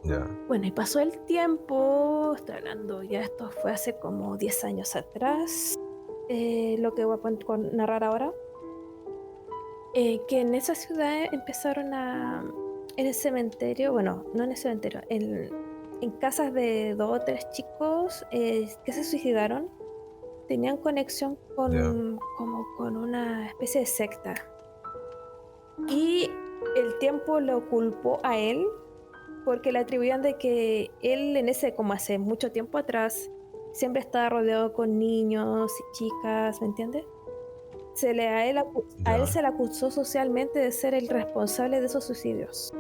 A: Ya,
C: Bueno, y pasó el tiempo, estoy hablando, ya esto fue hace como 10 años atrás, lo que voy a narrar ahora, que en esa ciudad empezaron en el cementerio, bueno, no en el cementerio, en casas de 2 o 3 chicos que se suicidaron, tenían conexión
A: ya,
C: como con una especie de secta. Y el tiempo lo culpó a él porque le atribuían de que él como hace mucho tiempo atrás, siempre estaba rodeado con niños y chicas, ¿me entiendes? A él
A: ya.
C: se le acusó socialmente de ser el responsable de esos suicidios,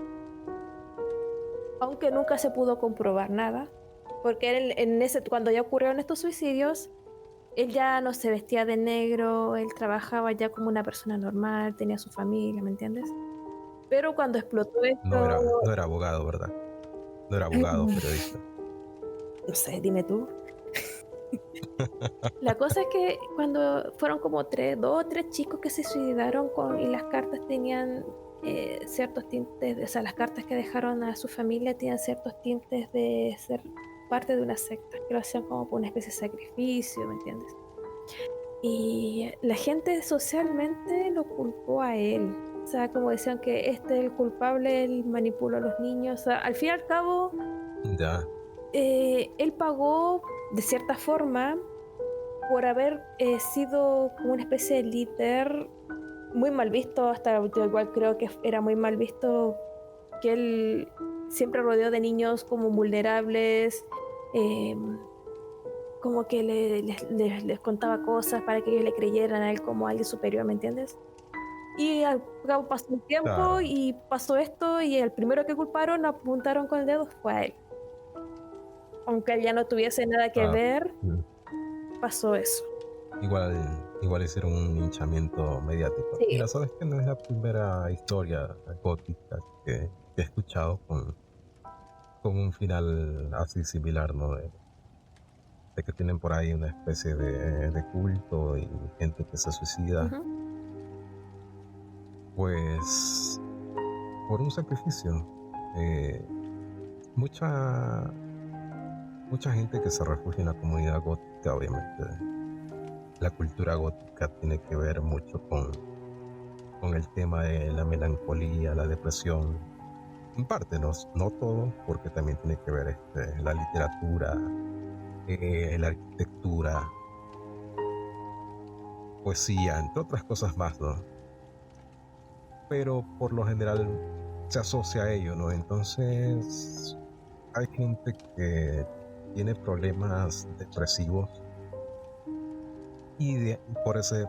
C: aunque nunca se pudo comprobar nada, porque él cuando ya ocurrieron estos suicidios, él ya no se vestía de negro, él trabajaba ya como una persona normal, tenía su familia, ¿me entiendes? Pero cuando explotó esto,
A: No era abogado, ¿verdad? No era abogado, periodista.
C: no sé, dime tú. La cosa es que cuando fueron como 2 o 3 chicos que se suicidaron y las cartas tenían ciertos tintes, o sea, las cartas que dejaron a su familia tenían ciertos tintes de ser parte de una secta, que lo hacían como por una especie de sacrificio, ¿me entiendes? Y la gente socialmente lo culpó a él. O sea, como decían que este es el culpable, él manipuló a los niños. O sea, al fin y al cabo,
A: Ya,
C: él pagó de cierta forma por haber sido como una especie de líder muy mal visto. Hasta yo igual creo que era muy mal visto que él siempre rodeó de niños como vulnerables. eh, Como que les contaba cosas para que ellos le creyeran a él como alguien superior, ¿me entiendes? Y al cabo pasó un tiempo
A: claro.
C: y pasó esto y el primero que culparon, apuntaron con el dedo fue a él. Aunque él ya no tuviese nada que
A: Ah,
C: ver,
A: mm.
C: pasó eso.
A: Igual hicieron un hinchamiento mediático.
C: Sí.
A: Mira, sabes que no es la primera historia gótica que he escuchado con un final así similar, ¿no? De que tienen por ahí una especie de culto y gente que se suicida,
C: Ujú.
A: pues por un sacrificio. Eh, mucha, mucha gente que se refugia en la comunidad gótica, obviamente. La cultura gótica tiene que ver mucho con el tema de la melancolía, la depresión. En parte, no todo, porque también tiene que ver la literatura, la arquitectura, poesía, entre otras cosas más, ¿no? Pero por lo general se asocia a ello, ¿no? Entonces hay gente que tiene problemas depresivos y por ese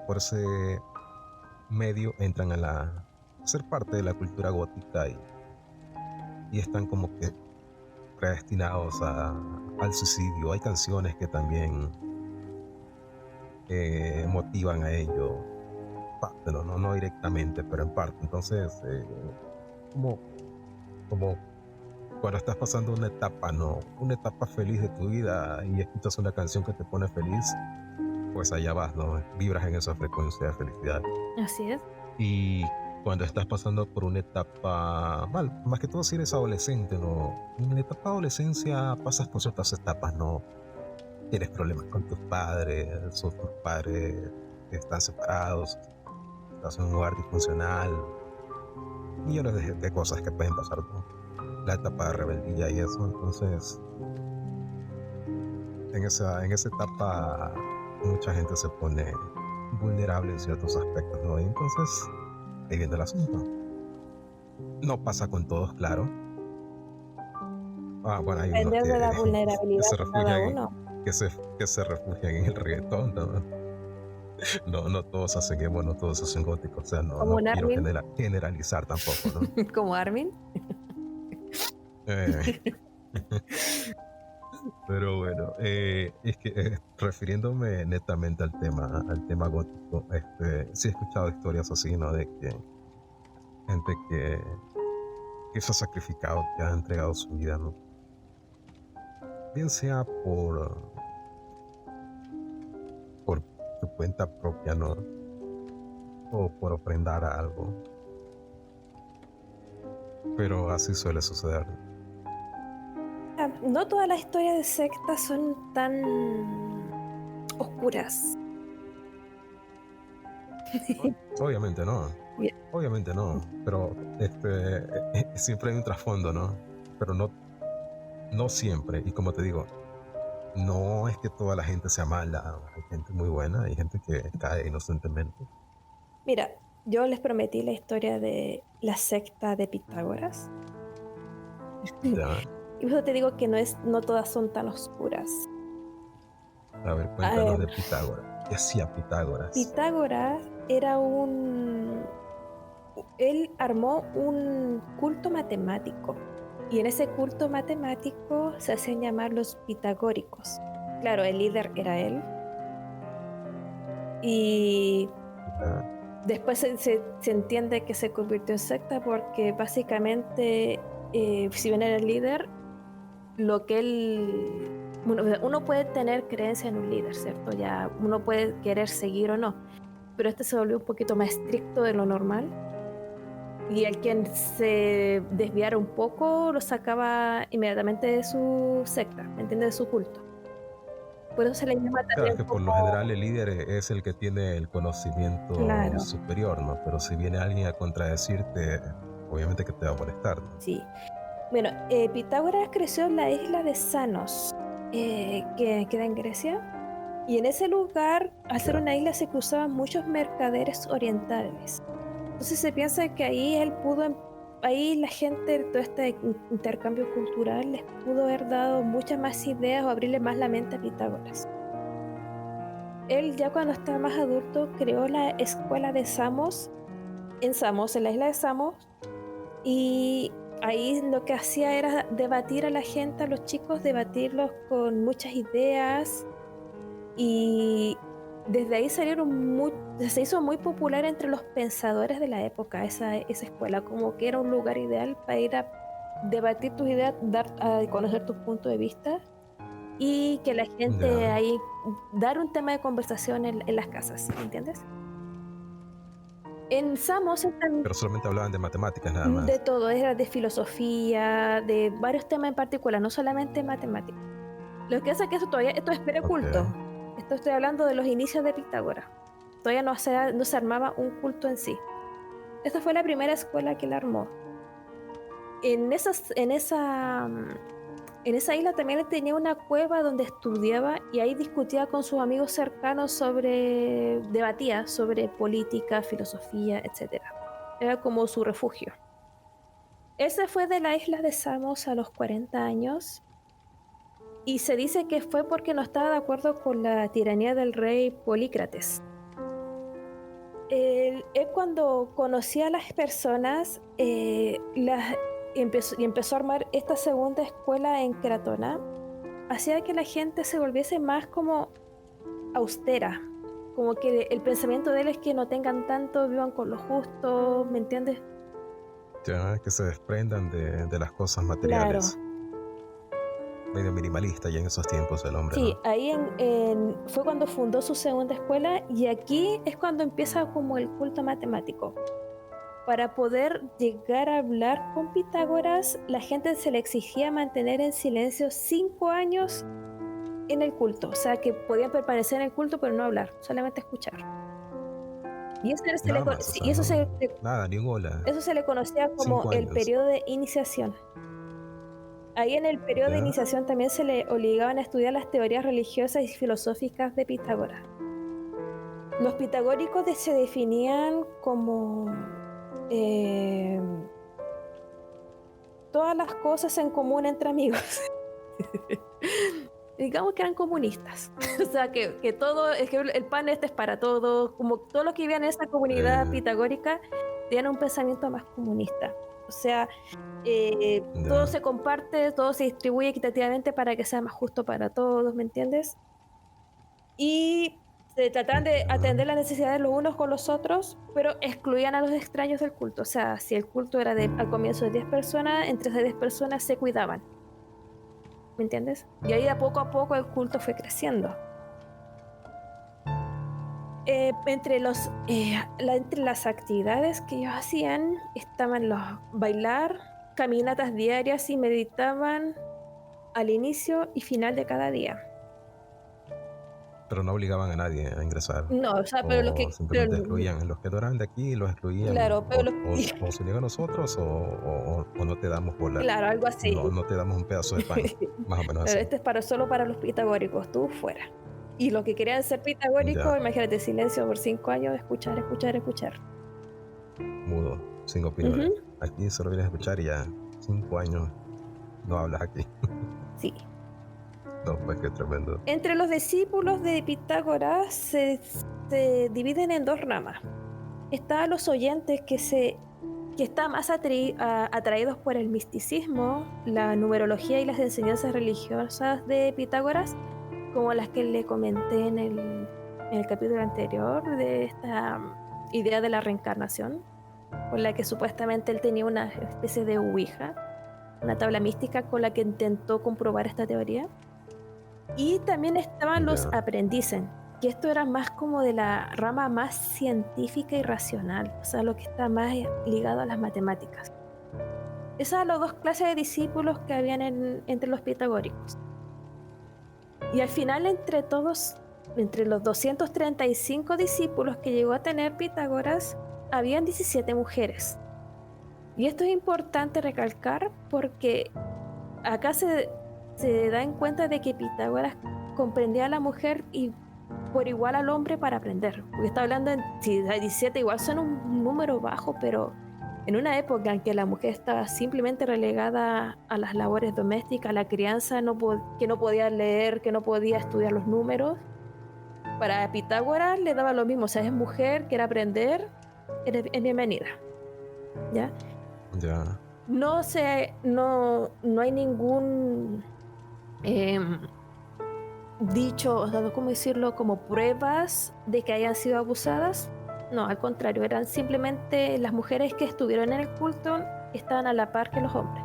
A: medio entran a ser parte de la cultura gótica y están como que predestinados al suicidio. Hay canciones que también motivan a ello, parte, no directamente, pero en parte. Entonces, como, como cuando estás pasando una etapa, ¿no? Una etapa feliz de tu vida y escuchas una canción que te pone feliz, pues allá vas, ¿no? Vibras en esa frecuencia de felicidad.
C: Así es.
A: Y cuando estás pasando por una etapa, mal, más que todo si eres adolescente, ¿no? En la etapa de adolescencia pasas por ciertas etapas, ¿no? Tienes problemas con tus padres, o tus padres están separados, estás en un hogar disfuncional, millones de cosas que pueden pasar, ¿no? La etapa de rebeldía y eso. Entonces, en esa etapa mucha gente se pone vulnerable en ciertos aspectos, ¿no? Y entonces, ahí viene el asunto. No pasa con todos, claro. Bueno, hay unos
C: Depende de la
A: que
C: vulnerabilidad
A: se
C: de cada
A: refugian
C: uno.
A: que se refugian en el reggaetón, ¿no? No todos hacen emo, no todos hacen gótico, o sea,
C: Como
A: no
C: un
A: quiero
C: Armin,
A: generalizar tampoco, ¿no?
C: como Armin.
A: Eh, pero bueno, es que refiriéndome netamente al tema gótico, sí he escuchado historias así, ¿no? De que gente que se ha sacrificado, que ha entregado su vida, ¿no? Bien sea por su cuenta propia, ¿no? O por ofrendar a algo. Pero así suele suceder.
C: No todas las historias de sectas son tan oscuras.
A: Obviamente no.
C: Bien.
A: Obviamente no. Pero siempre hay un trasfondo, ¿no? Pero no siempre. Y como te digo, no es que toda la gente sea mala. Hay gente muy buena, hay gente que cae inocentemente.
C: Mira, yo les prometí la historia de la secta de Pitágoras.
A: Ya.
C: Y por eso te digo que no todas son tan oscuras.
A: A ver, cuéntanos de Pitágoras. ¿Qué hacía Pitágoras?
C: Pitágoras era él armó un culto matemático. Y en ese culto matemático se hacían llamar los pitagóricos. Claro, el líder era él. Y
A: Ya.
C: después se entiende que se convirtió en secta porque básicamente, si bien era el líder, lo que él... Bueno, uno puede tener creencia en un líder, ¿cierto? Ya uno puede querer seguir o no, pero este se volvió un poquito más estricto de lo normal y el quien se desviara un poco lo sacaba inmediatamente de su secta, ¿me entiendes? De su culto. Por eso se le llama
A: Claro, es
C: también
A: que por lo
C: como...
A: general el líder es el que tiene el conocimiento
C: Claro,
A: superior, ¿no? Pero si viene alguien a contradecirte, obviamente que te va a molestar, ¿no?
C: sí. Bueno, Pitágoras creció en la isla de Sanos, que queda en Grecia. Y en ese lugar, al ser
A: Ya.
C: una isla, se cruzaban muchos mercaderes orientales. Entonces se piensa que ahí ahí la gente, todo este intercambio cultural, les pudo haber dado muchas más ideas o abrirle más la mente a Pitágoras. Él ya cuando estaba más adulto creó la escuela de Samos, en la isla de Samos, y ahí lo que hacía era debatir a la gente, a los chicos, debatirlos con muchas ideas. Y desde ahí se hizo muy popular entre los pensadores de la época esa escuela, como que era un lugar ideal para ir a debatir tus ideas, dar a conocer tus puntos de vista y que la gente
A: Ya.
C: ahí dar un tema de conversación en las casas, ¿me entiendes? En Samos están
A: Pero solamente hablaban de matemáticas nada más.
C: de todo, era de filosofía, de varios temas en particular, no solamente matemáticas. Lo que pasa es que esto es
A: Ok.
C: preculto. Esto estoy hablando de los inicios de Pitágoras. Todavía no se armaba un culto en sí. Esta fue la primera escuela que la armó. En esa isla también él tenía una cueva donde estudiaba y ahí discutía con sus amigos cercanos debatía sobre política, filosofía, etc. Era como su refugio. Él se fue de la isla de Samos a los 40 años y se dice que fue porque no estaba de acuerdo con la tiranía del rey Polícrates. Él cuando conocía a las personas, empezó a armar esta segunda escuela en Cratona, hacía que la gente se volviese más como austera, como que el pensamiento de él es que no tengan tanto, vivan con lo justo, ¿me entiendes?
A: Ya, que se desprendan de las cosas
C: Claro.
A: materiales. Medio minimalista ya en esos tiempos el hombre,
C: Sí,
A: ¿no?
C: ahí fue cuando fundó su segunda escuela y aquí es cuando empieza como el culto matemático. Para poder llegar a hablar con Pitágoras, la gente se le exigía mantener en silencio 5 años en el culto. O sea, que podían permanecer en el culto pero no hablar, solamente escuchar. Y
A: Nada más, o sea, nada, ni un hola.
C: eso se le conocía como
A: 5
C: el
A: años.
C: periodo de iniciación. Ahí en el periodo de
A: ¿Ya?
C: iniciación también se le obligaban a estudiar las teorías religiosas y filosóficas de Pitágoras. Los pitagóricos se definían como todas las cosas en común entre amigos. Digamos que eran comunistas. O sea, que todo, es que el pan este es para todos, como todos los que vivían en esa comunidad pitagórica tenían un pensamiento más comunista. O sea, todo se comparte, todo se distribuye equitativamente para que sea más justo para todos, ¿me entiendes? Y se trataban de atender las necesidades los unos con los otros, pero excluían a los extraños del culto. O sea, si el culto era al comienzo de 10 personas, entre esas 10 personas se cuidaban. ¿Me entiendes? Y ahí a poco el culto fue creciendo. Entre las actividades que ellos hacían estaban los bailar, caminatas diarias y meditaban al inicio y final de cada día.
A: Pero no obligaban a nadie a ingresar.
C: No, o sea, pero
A: Simplemente excluían. Los que no eran de aquí los excluían.
C: Claro, pero
A: o se unían a nosotros o no te damos bola.
C: Claro, algo así.
A: No te damos un pedazo de pan. Más o menos así.
C: Este es solo para los pitagóricos, tú fuera. Y los que querían ser pitagóricos, imagínate, silencio por 5 años, escuchar.
A: Mudo, sin opiniones. Aquí solo vienes a escuchar y ya 5 años no hablas aquí.
C: Sí.
A: No, pues qué tremendo.
C: Entre los discípulos de Pitágoras se dividen en 2 ramas. Están los oyentes que están más atraídos por el misticismo, la numerología y las enseñanzas religiosas de Pitágoras, como las que le comenté en el capítulo anterior, de esta idea de la reencarnación, con la que supuestamente él tenía una especie de ouija, una tabla mística con la que intentó comprobar esta teoría. Y también estaban los aprendices, que esto era más como de la rama más científica y racional, o sea, lo que está más ligado a las matemáticas. Esas eran las 2 clases de discípulos que habían entre los pitagóricos. Y al final, entre los 235 discípulos que llegó a tener Pitágoras, habían 17 mujeres. Y esto es importante recalcar porque acá se da en cuenta de que Pitágoras comprendía a la mujer y por igual al hombre para aprender. Porque está hablando si hay 17 igual son un número bajo, pero en una época en que la mujer estaba simplemente relegada a las labores domésticas, a la crianza, que no podía leer, que no podía estudiar los números, para Pitágoras le daba lo mismo. O sea, es mujer, quiere aprender, es bienvenida. ¿Ya?
A: Ya.
C: No hay ningún dicho, o sea, ¿cómo decirlo? Como pruebas de que hayan sido abusadas. No, al contrario, eran simplemente las mujeres que estuvieron en el culto estaban a la par que los hombres.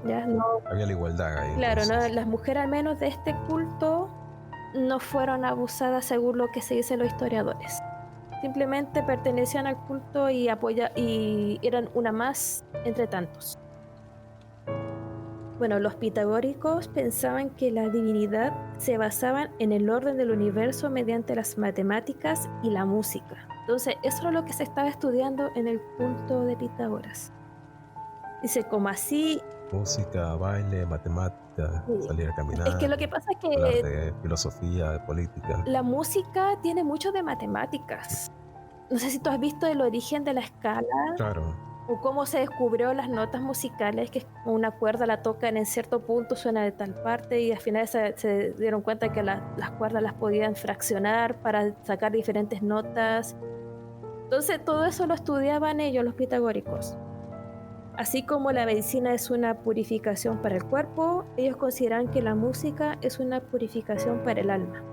C: ¿Ya? No,
A: había la igualdad ahí.
C: Claro, no, las mujeres al menos de este culto no fueron abusadas según lo que se dicen los historiadores. simplemente pertenecían al culto y y eran una más entre tantos. Bueno, los pitagóricos pensaban que la divinidad se basaba en el orden del universo mediante las matemáticas y la música. Entonces, eso era lo que se estaba estudiando en el culto de Pitágoras. Dice, como así,
A: Música, baile, matemática,
C: sí.
A: salir a
C: Es que
A: caminar,
C: lo que pasa es
A: hablar
C: que
A: de filosofía, de política.
C: la música tiene mucho de matemáticas. No sé si tú has visto el origen de la escala
A: Claro,
C: o cómo se descubrió las notas musicales, que es como una cuerda la tocan en cierto punto, suena de tal parte, y al final se dieron cuenta que las cuerdas las podían fraccionar para sacar diferentes notas. Entonces, todo eso lo estudiaban ellos, los pitagóricos. Así como la medicina es una purificación para el cuerpo, ellos consideran que la música es una purificación para el alma.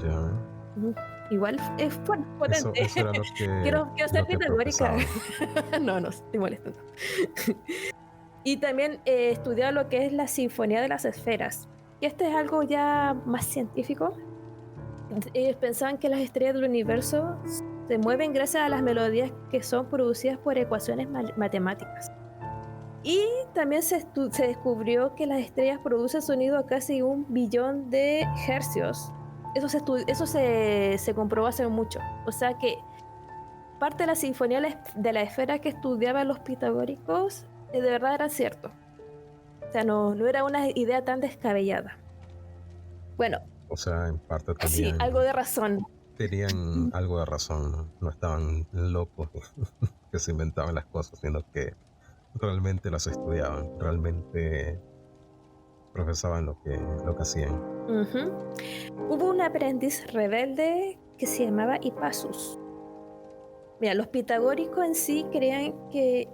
A: ya.
C: Ujú. Igual es potente.
A: Eso era
C: Quiero ser
A: lo que
C: pitagórica.
A: profesaban.
C: No, no, estoy molestando. Y también estudiar lo que es la sinfonía de las esferas. Y este es algo ya más científico. Ellos pensaban que las estrellas del universo se mueven gracias a las melodías que son producidas por ecuaciones matemáticas. Y también se descubrió que las estrellas producen sonido a casi 1 billón de hercios. Eso se comprobó hace mucho. O sea que parte de la sinfonía de la esfera que estudiaban los pitagóricos de verdad era cierto. O sea, no era una idea tan descabellada. Bueno,
A: O sea, en parte
C: sí, algo de razón.
A: tenían algo de razón, ¿no? No estaban locos que se inventaban las cosas, sino que realmente las estudiaban, realmente profesaban lo que hacían.
C: Ujú. Hubo un aprendiz rebelde que se llamaba Hippasus. Mira, los pitagóricos en sí creían que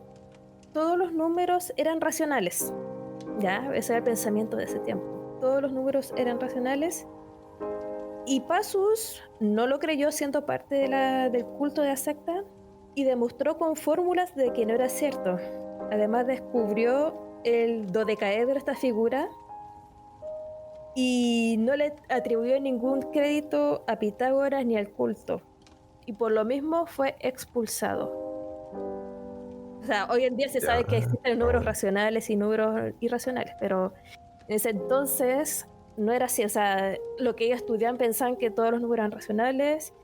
C: todos los números eran racionales. Ya, ese era el pensamiento de ese tiempo. Todos los números eran racionales. Hippasus no lo creyó siendo parte del culto de la secta y demostró con fórmulas de que no era cierto. Además descubrió el dodecaedro, esta figura, y no le atribuyó ningún crédito a Pitágoras ni al culto. Y por lo mismo fue expulsado. O sea, hoy en día se
A: Ya,
C: sabe que existen números
A: oh,
C: racionales y números irracionales, pero en ese entonces no era así. O sea, lo que ellos estudiaban pensaban que todos los números eran racionales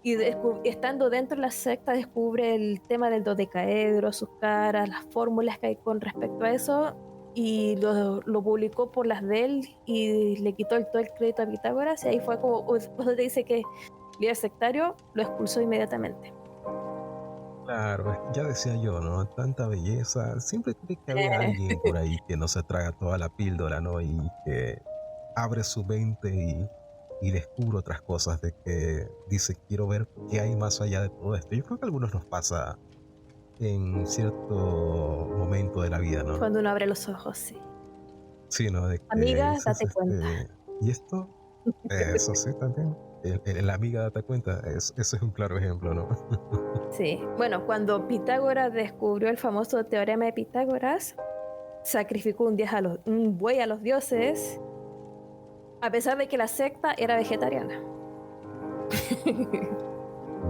C: y estando dentro de la secta descubre el tema del dodecaedro, sus caras, las fórmulas que hay con respecto a eso y lo publicó por las de él y le quitó todo el crédito a Pitágoras y ahí fue como, cuando te dice que líder sectario, lo expulsó inmediatamente.
A: claro, es que ya decía yo, ¿no? Tanta belleza, siempre tiene que haber alguien por ahí que no se traga toda la píldora, ¿no? Y que abre su mente y descubre otras cosas, de que dice, quiero ver qué hay más allá de todo esto. Yo creo que a algunos nos pasa en cierto momento de la vida, ¿no?
C: Cuando uno abre los ojos, sí.
A: Sí, ¿no? De que
C: Amiga,
A: dices,
C: date cuenta.
A: ¿y esto? Eso sí, también. La amiga, date cuenta, eso es un claro ejemplo, ¿no?
C: Sí. Bueno, cuando Pitágoras descubrió el famoso teorema de Pitágoras, sacrificó un buey a los dioses, a pesar de que la secta era vegetariana.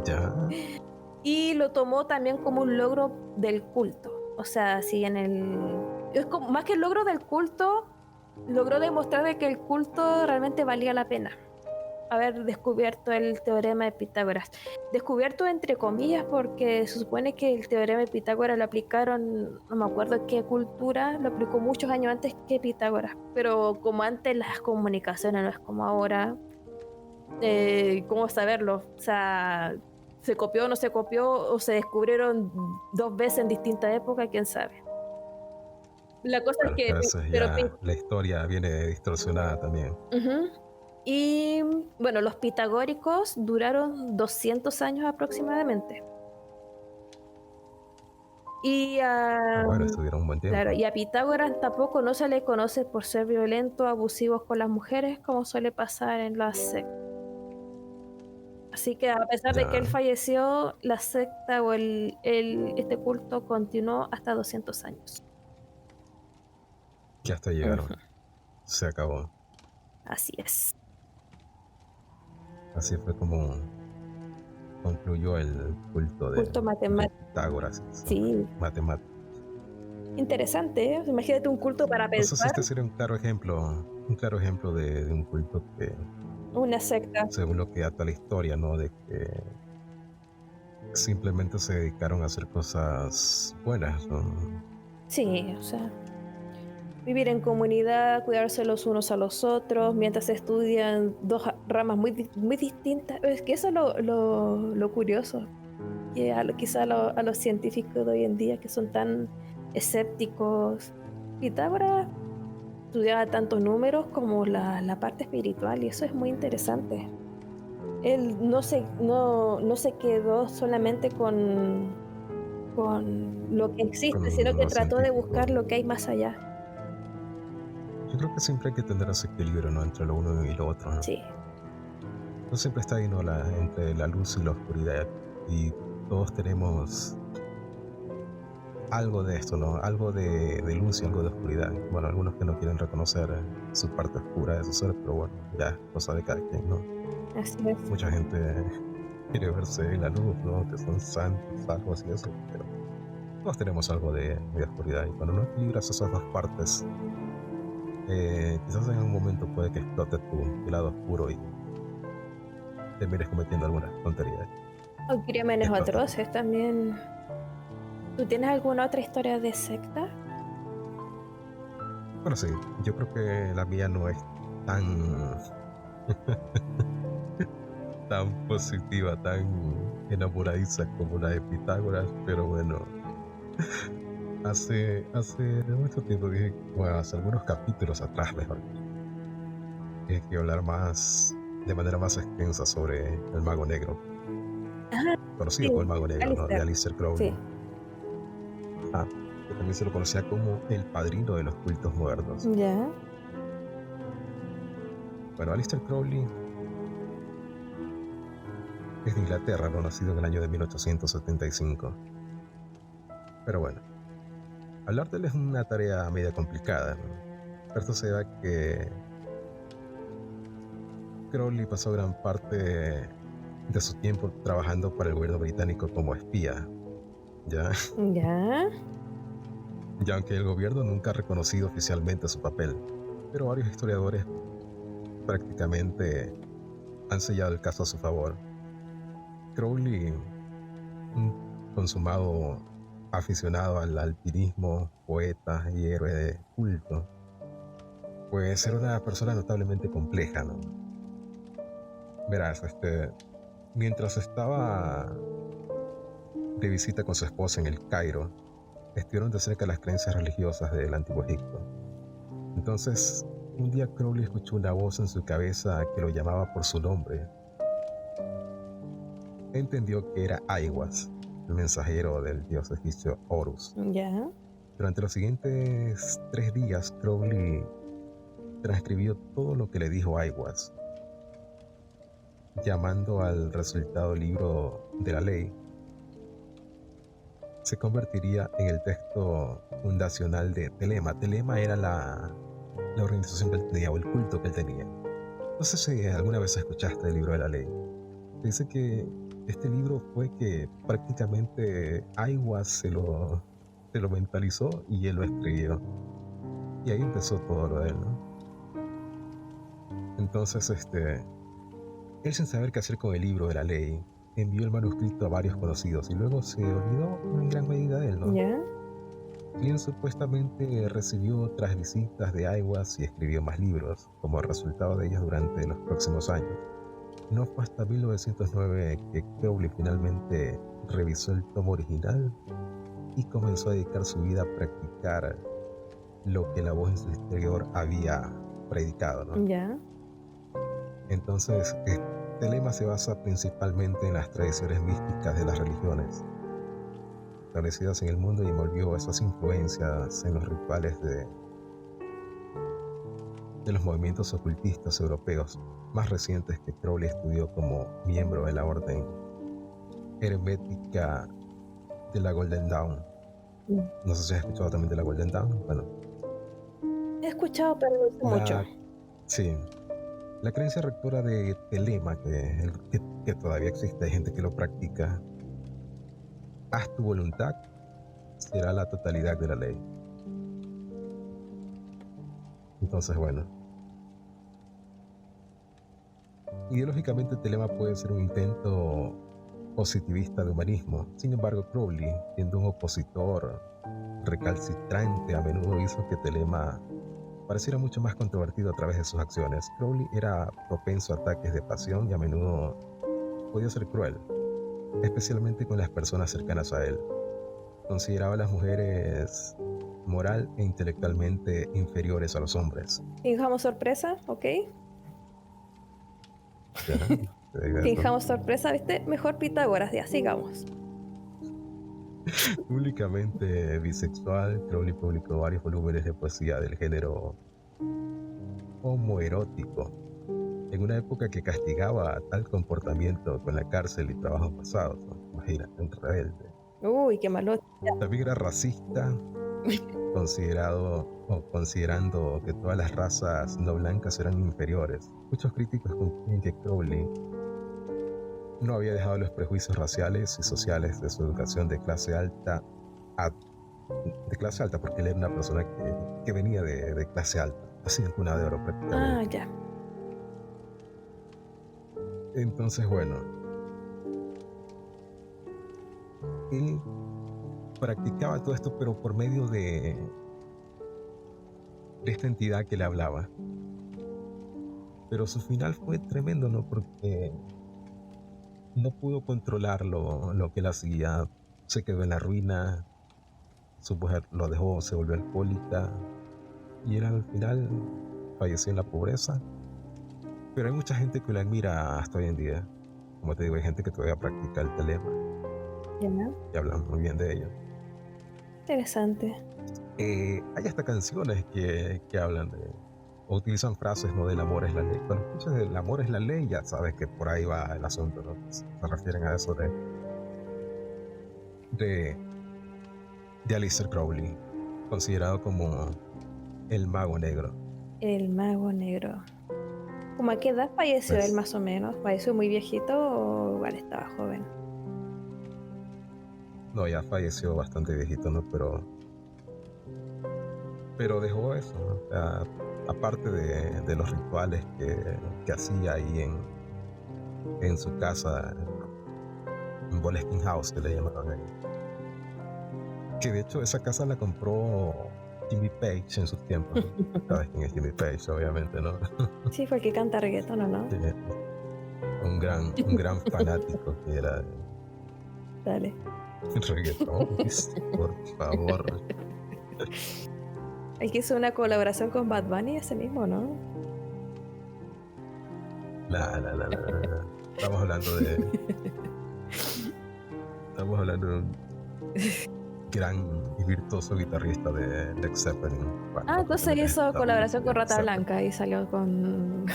A: Ya,
C: Y lo tomó también como un logro del culto. O sea, si en el... Es como, más que el logro del culto, logró demostrar de que el culto realmente valía la pena haber descubierto el teorema de Pitágoras. Descubierto entre comillas porque se supone que el teorema de Pitágoras lo aplicaron, no me acuerdo qué cultura, lo aplicó muchos años antes que Pitágoras. Pero como antes las comunicaciones no es como ahora, ¿cómo saberlo? O sea, ¿se copió o no se copió? ¿O se descubrieron 2 veces en distintas épocas? ¿Quién sabe? La cosa es
A: bueno, que
C: que...
A: a veces
C: Pero,
A: ya la historia viene distorsionada también.
C: ujú. Y bueno, los pitagóricos duraron 200 años aproximadamente. Y
A: Ah, bueno, estuvieron un buen
C: claro,
A: tiempo.
C: y a Pitágoras tampoco no se le conoce por ser violento, abusivos con las mujeres, como suele pasar en la secta. Así que a pesar de que él
A: Ya,
C: falleció, la secta o este culto continuó hasta 200 años.
A: ya hasta llegaron.
C: Ujú.
A: Se acabó.
C: Así es.
A: Así fue como concluyó el culto
C: Culto
A: de
C: matemático.
A: Pitágoras, eso,
C: Sí,
A: matemático.
C: interesante, ¿eh? Imagínate un culto para
A: Entonces
C: pensar,
A: este sería un claro ejemplo de un culto que,
C: una secta.
A: según lo que ata la historia, ¿no? De que simplemente se dedicaron a hacer cosas buenas, ¿no?
C: Sí, o sea, vivir en comunidad, cuidarse los unos a los otros, mientras estudian dos ramas muy distintas. Es que eso es lo curioso, que quizá a los científicos de hoy en día que son tan escépticos, Pitágoras estudiaba tanto números como la parte espiritual y eso es muy interesante. Él no se quedó solamente con lo que existe, sino
A: Con
C: que
A: lo
C: trató de
A: científico.
C: buscar lo que hay más allá.
A: Yo creo que siempre hay que tener ese equilibrio, ¿no? Entre lo uno y lo otro, ¿no?
C: Sí.
A: No siempre está ahí, ¿no? Entre la luz y la oscuridad. Y todos tenemos algo de esto, ¿no? Algo de luz y algo de oscuridad. Bueno, algunos que no quieren reconocer su parte oscura de su ser, pero bueno, ya es cosa de cada quien, ¿no?
C: Así es.
A: Mucha gente quiere verse en la luz, ¿no? Que son santos, salvos y eso, pero todos tenemos algo de oscuridad. Y cuando no equilibras esas dos partes, quizás en un momento puede que explote tu lado oscuro y termines cometiendo alguna tontería
C: O
A: y
C: crímenes
A: explote todo.
C: atroces también. ¿Tú tienes alguna otra historia de secta?
A: Bueno, sí, yo creo que la mía no es tan, tan positiva, tan enamoradiza como la de Pitágoras, pero bueno, hace mucho tiempo dije, bueno, hace algunos capítulos atrás, mejor dicho, dije que hablar más, de manera más extensa sobre el Mago Negro,
C: Ah,
A: conocido como
C: sí,
A: el Mago Negro, ¿no? De
C: Alistair.
A: Aleister Crowley,
C: Sí.
A: que también se lo conocía como el padrino de los cultos modernos.
C: Ya.
A: Bueno, Aleister Crowley es de Inglaterra, ¿no? Nacido en el año de 1875. Pero bueno, hablar de él es una tarea media complicada, ¿no? Esto se da que Crowley pasó gran parte de su tiempo trabajando para el gobierno británico como espía, ¿ya?
C: Ya.
A: Y aunque el gobierno nunca ha reconocido oficialmente su papel, pero varios historiadores prácticamente han sellado el caso a su favor. Crowley, un consumado aficionado al alpinismo, poeta y héroe de culto, pues era una persona notablemente compleja, ¿no? Verás, mientras estaba de visita con su esposa en el Cairo, estudiaron de cerca las creencias religiosas del Antiguo Egipto. Entonces, un día Crowley escuchó una voz en su cabeza que lo llamaba por su nombre. Entendió que era Aiwass, el mensajero del dios egipcio Horus.
C: Ya.
A: Durante los siguientes 3 días, Crowley transcribió todo lo que le dijo Aiwass, llamando al resultado libro de la ley. Se convertiría en el texto fundacional de Telema. Telema era la organización que él tenía o el culto que él tenía. No sé si alguna vez escuchaste el libro de la ley. Dice que este libro fue que prácticamente Aiwass se lo mentalizó y él lo escribió. Y ahí empezó todo lo de él, ¿no? Entonces, él sin saber qué hacer con el libro de la ley, envió el manuscrito a varios conocidos y luego se olvidó en gran medida de él, ¿no?
C: Ya.
A: Quien supuestamente recibió otras visitas de Aiwass y escribió más libros, como resultado de ellos durante los próximos años. No fue hasta 1909 que Crowley finalmente revisó el tomo original y comenzó a dedicar su vida a practicar lo que la voz en su interior había predicado, ¿no?
C: Ya.
A: Entonces, este lema se basa principalmente en las tradiciones místicas de las religiones establecidas en el mundo y envolvió esas influencias en los rituales de los movimientos ocultistas europeos más recientes que Crowley estudió como miembro de la orden hermética de la Golden Dawn. No sé si has escuchado también de la Golden Dawn. Bueno,
C: He escuchado, pero no sé mucho.
A: sí, La creencia rectora de Telema, que todavía existe, hay gente que lo practica, haz tu voluntad, será la totalidad de la ley. Entonces, bueno, ideológicamente Telema puede ser un intento positivista de humanismo. Sin embargo, Crowley, siendo un opositor recalcitrante, a menudo hizo que Telema pareciera mucho más controvertido a través de sus acciones. Crowley era propenso a ataques de pasión y a menudo podía ser cruel, especialmente con las personas cercanas a él. Consideraba a las mujeres moral e intelectualmente inferiores a los hombres.
C: Fijamos sorpresa, ¿ok?
A: Ya, te digo eso.
C: Fijamos sorpresa, ¿viste? Mejor Pitágoras, ya, sigamos.
A: Públicamente bisexual, Crowley publicó varios volúmenes de poesía del género homoerótico, en una época que castigaba tal comportamiento con la cárcel y trabajos pasados, ¿no? Imagínate, un rebelde.
C: Uy, qué malo.
A: También era racista, considerando que todas las razas no blancas eran inferiores. Muchos críticos concluyen que Crowley no había dejado los prejuicios raciales y sociales de su educación de clase alta, porque él era una persona que venía de clase alta, así en cuna de oro prácticamente.
C: Ah, ya.
A: Entonces, bueno, él practicaba todo esto, pero por medio de esta entidad que le hablaba. Pero su final fue tremendo, ¿no? Porque no pudo controlar lo que él hacía. Se quedó en la ruina, su mujer lo dejó, se volvió alcohólica y él al final falleció en la pobreza. Pero hay mucha gente que lo admira hasta hoy en día. Como te digo, hay gente que todavía practica el telema
C: Ya.
A: y hablan muy bien de ello.
C: Interesante.
A: Hay hasta canciones que hablan o utilizan frases, ¿no? Del amor es la ley. Cuando escuchas el amor es la ley, ya sabes que por ahí va el asunto, ¿no? Se refieren a eso de Aleister Crowley, considerado como el mago negro.
C: El mago negro. ¿Cómo a qué edad falleció
A: Pues,
C: él más o menos? ¿Falleció muy viejito o igual estaba joven?
A: no, ya falleció bastante viejito, ¿no? Pero dejó eso, ¿no? O sea, aparte de los rituales que hacía ahí en su casa, en Boleskine House, que le llamaban ahí. Que de hecho esa casa la compró Jimmy Page en sus tiempos, ¿no? Sabes quién es Jimmy Page, obviamente, ¿no?
C: Sí, fue el que canta reggaetón, ¿o no?
A: Sí, un gran fanático que era de
C: Dale.
A: reggaetón, por favor.
C: El que hizo una colaboración con Bad Bunny, ese mismo, ¿no?
A: La. Estamos hablando de un gran y virtuoso guitarrista de Led Zeppelin. Bueno,
C: Entonces hizo
A: también
C: colaboración con
A: Led
C: Rata
A: Zeppelin.
C: Blanca y salió con,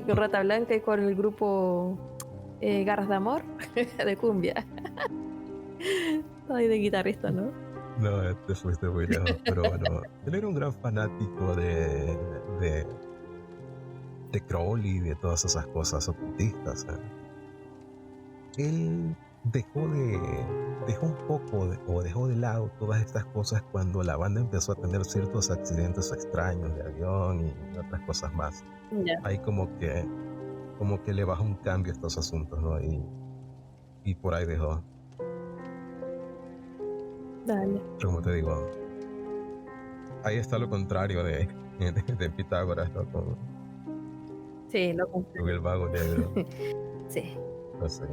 C: con Rata Blanca y con el grupo Garras de Amor de cumbia. Ay, de guitarrista, ¿no?
A: No, te fuiste muy lejos, pero bueno, él era un gran fanático de Crowley y de todas esas cosas ocultistas. Él dejó un poco o dejó de lado todas estas cosas cuando la banda empezó a tener ciertos accidentes extraños de avión y otras cosas más.
C: Ya.
A: Ahí como que le bajó un cambio a estos asuntos, ¿no? Y por ahí dejó.
C: Dale.
A: Pero como te digo, ahí está lo contrario de Pitágoras, ¿no?
C: Sí, lo compré.
A: Con el mago negro.
C: Sí.
A: No sé.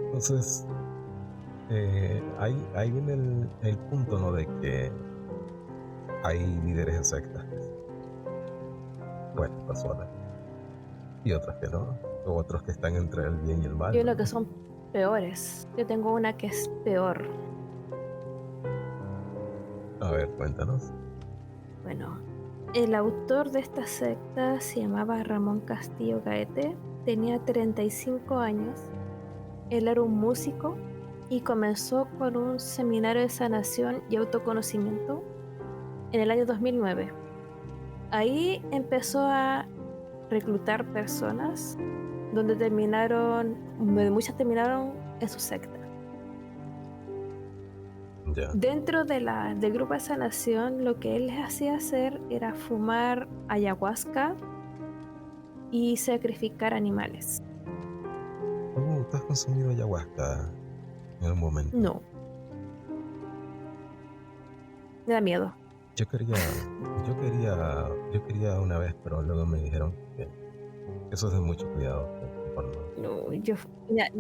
A: Entonces, ahí viene el punto, ¿no? De que hay líderes de sectas, buenas personas, y otras que no, o otros que están entre el bien y el mal.
C: Hay uno
A: ¿no?
C: que son peores. Yo tengo una que es peor.
A: A ver, cuéntanos.
C: Bueno, el autor de esta secta se llamaba Ramón Castillo Gaete, tenía 35 años, él era un músico y comenzó con un seminario de sanación y autoconocimiento en el año 2009. Ahí empezó a reclutar personas, donde muchas terminaron en su secta.
A: Ya.
C: Dentro del grupo de sanación, lo que él les hacía hacer era fumar ayahuasca y sacrificar animales.
A: ¿Tú has consumido ayahuasca en algún momento?
C: No. Me da miedo.
A: Yo quería una vez, pero luego me dijeron que eso es de mucho cuidado, que mejor
C: No,
A: no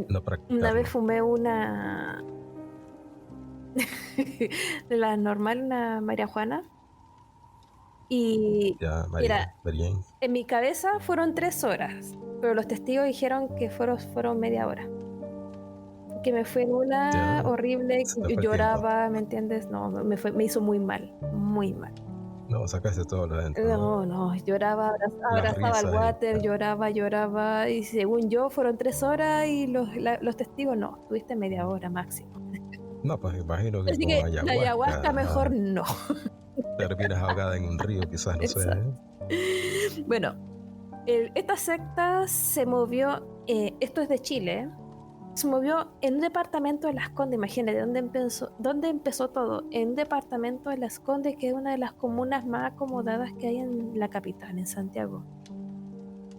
C: una
A: practicarlo.
C: vez fumé una de la normal, una marihuana, y
A: Ya,
C: era,
A: María Jane,
C: en mi cabeza fueron 3 horas, pero los testigos dijeron que fueron media hora. Que me fue en una
A: ya,
C: horrible,
A: se te fue el tiempo.
C: lloraba, ¿me entiendes? No, me hizo muy mal, muy mal.
A: No, sacaste todo lo de adentro, ¿no?
C: No, lloraba,
A: Las
C: abrazaba al
A: risas y
C: water, lloraba, y según yo fueron 3 horas y los testigos no, tuviste media hora máximo.
A: no, pues imagino que
C: Así
A: con
C: que la ayahuasca mejor
A: ayahuasca
C: no.
A: terminas ahogada en un río, quizás, no sé,
C: Exacto.
A: ¿eh?
C: Bueno, esta secta se movió, esto es de Chile, ¿eh? Se movió en un departamento de Las Condes. Imagínate dónde empezó todo, en un departamento de Las Condes, que es una de las comunas más acomodadas que hay en la capital, en Santiago.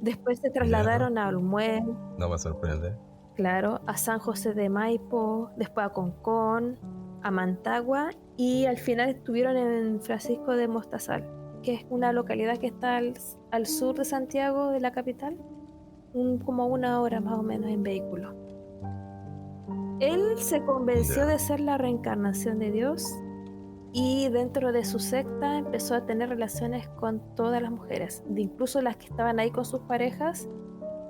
C: Después se
A: Ya,
C: trasladaron a Olmué,
A: no me sorprende.
C: claro, a San José de Maipo, después a Concón, a Mantagua, y al final estuvieron en Francisco de Mostazal, que es una localidad que está al sur de Santiago, de la capital, como 1 hora más o menos en vehículo. Él se convenció
A: Ya,
C: de ser la reencarnación de Dios y dentro de su secta empezó a tener relaciones con todas las mujeres, incluso las que estaban ahí con sus parejas.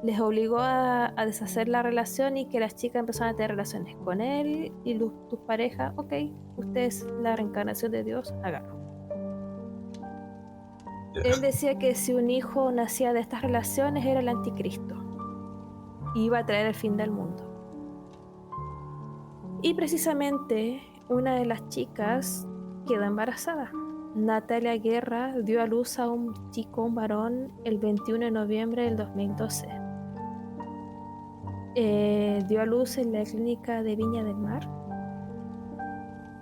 C: Les obligó a deshacer la relación y que las chicas empezaron a tener relaciones con él y tus parejas, ok, usted es la reencarnación de Dios, hágalo.
A: ya.
C: Él decía que si un hijo nacía de estas relaciones era el anticristo, iba a traer el fin del mundo. Y precisamente una de las chicas quedó embarazada. Natalia Guerra dio a luz a un chico, un varón, el 21 de noviembre del 2012. Dio a luz en la clínica de Viña del Mar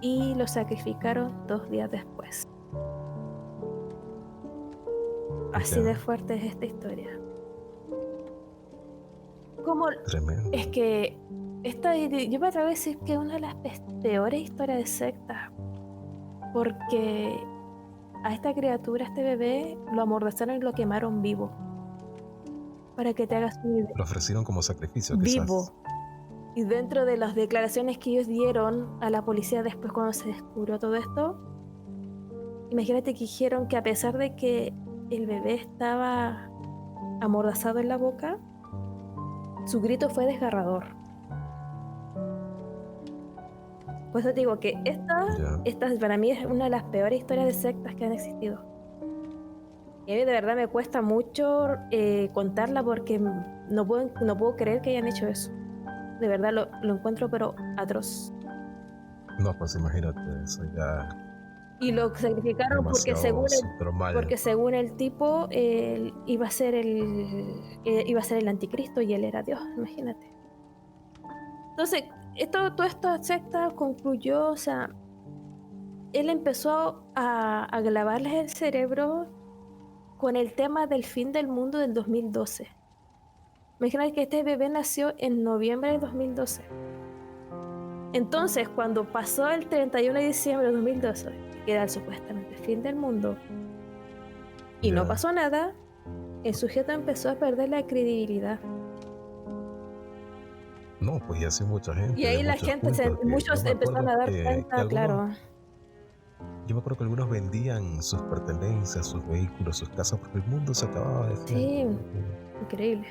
C: y lo sacrificaron 2 días después. Así
A: Ya,
C: de fuerte es esta historia. Como
A: tremendo.
C: es que yo me atrevo a decir que es una de las peores historias de sectas, porque a esta criatura, a este bebé, lo amordazaron y lo quemaron vivo. Para que te hagas una idea.
A: Lo ofrecieron como sacrificio,
C: Vivo.
A: quizás.
C: Y dentro de las declaraciones que ellos dieron a la policía después cuando se descubrió todo esto, imagínate que dijeron que a pesar de que el bebé estaba amordazado en la boca, su grito fue desgarrador. Por eso te digo que
A: Ya.
C: esta para mí es una de las peores historias de sectas que han existido. Y a mí de verdad me cuesta mucho contarla porque no puedo creer que hayan hecho eso. De verdad lo encuentro pero atroz.
A: No, pues imagínate, eso ya
C: Y lo sacrificaron
A: demasiado súper mal.
C: porque según el tipo él iba a ser el anticristo y él era Dios, imagínate. Entonces, toda esta secta concluyó, o sea, él empezó a lavarles el cerebro con el tema del fin del mundo del 2012. Imagínate que este bebé nació en noviembre de 2012. Entonces, cuando pasó el 31 de diciembre de 2012, que era supuestamente el fin del mundo, y no
A: Ya.
C: pasó nada, el sujeto empezó a perder la credibilidad.
A: No, pues y así mucha gente.
C: Y ahí
A: de
C: la
A: muchos
C: gente,
A: cultos que
C: muchos
A: yo me
C: empezaron a
A: acuerdo
C: dar
A: que
C: cuenta,
A: algunos,
C: claro.
A: yo me acuerdo que algunos vendían sus pertenencias, sus vehículos, sus casas, porque el mundo se acababa de
C: Sí, increíble.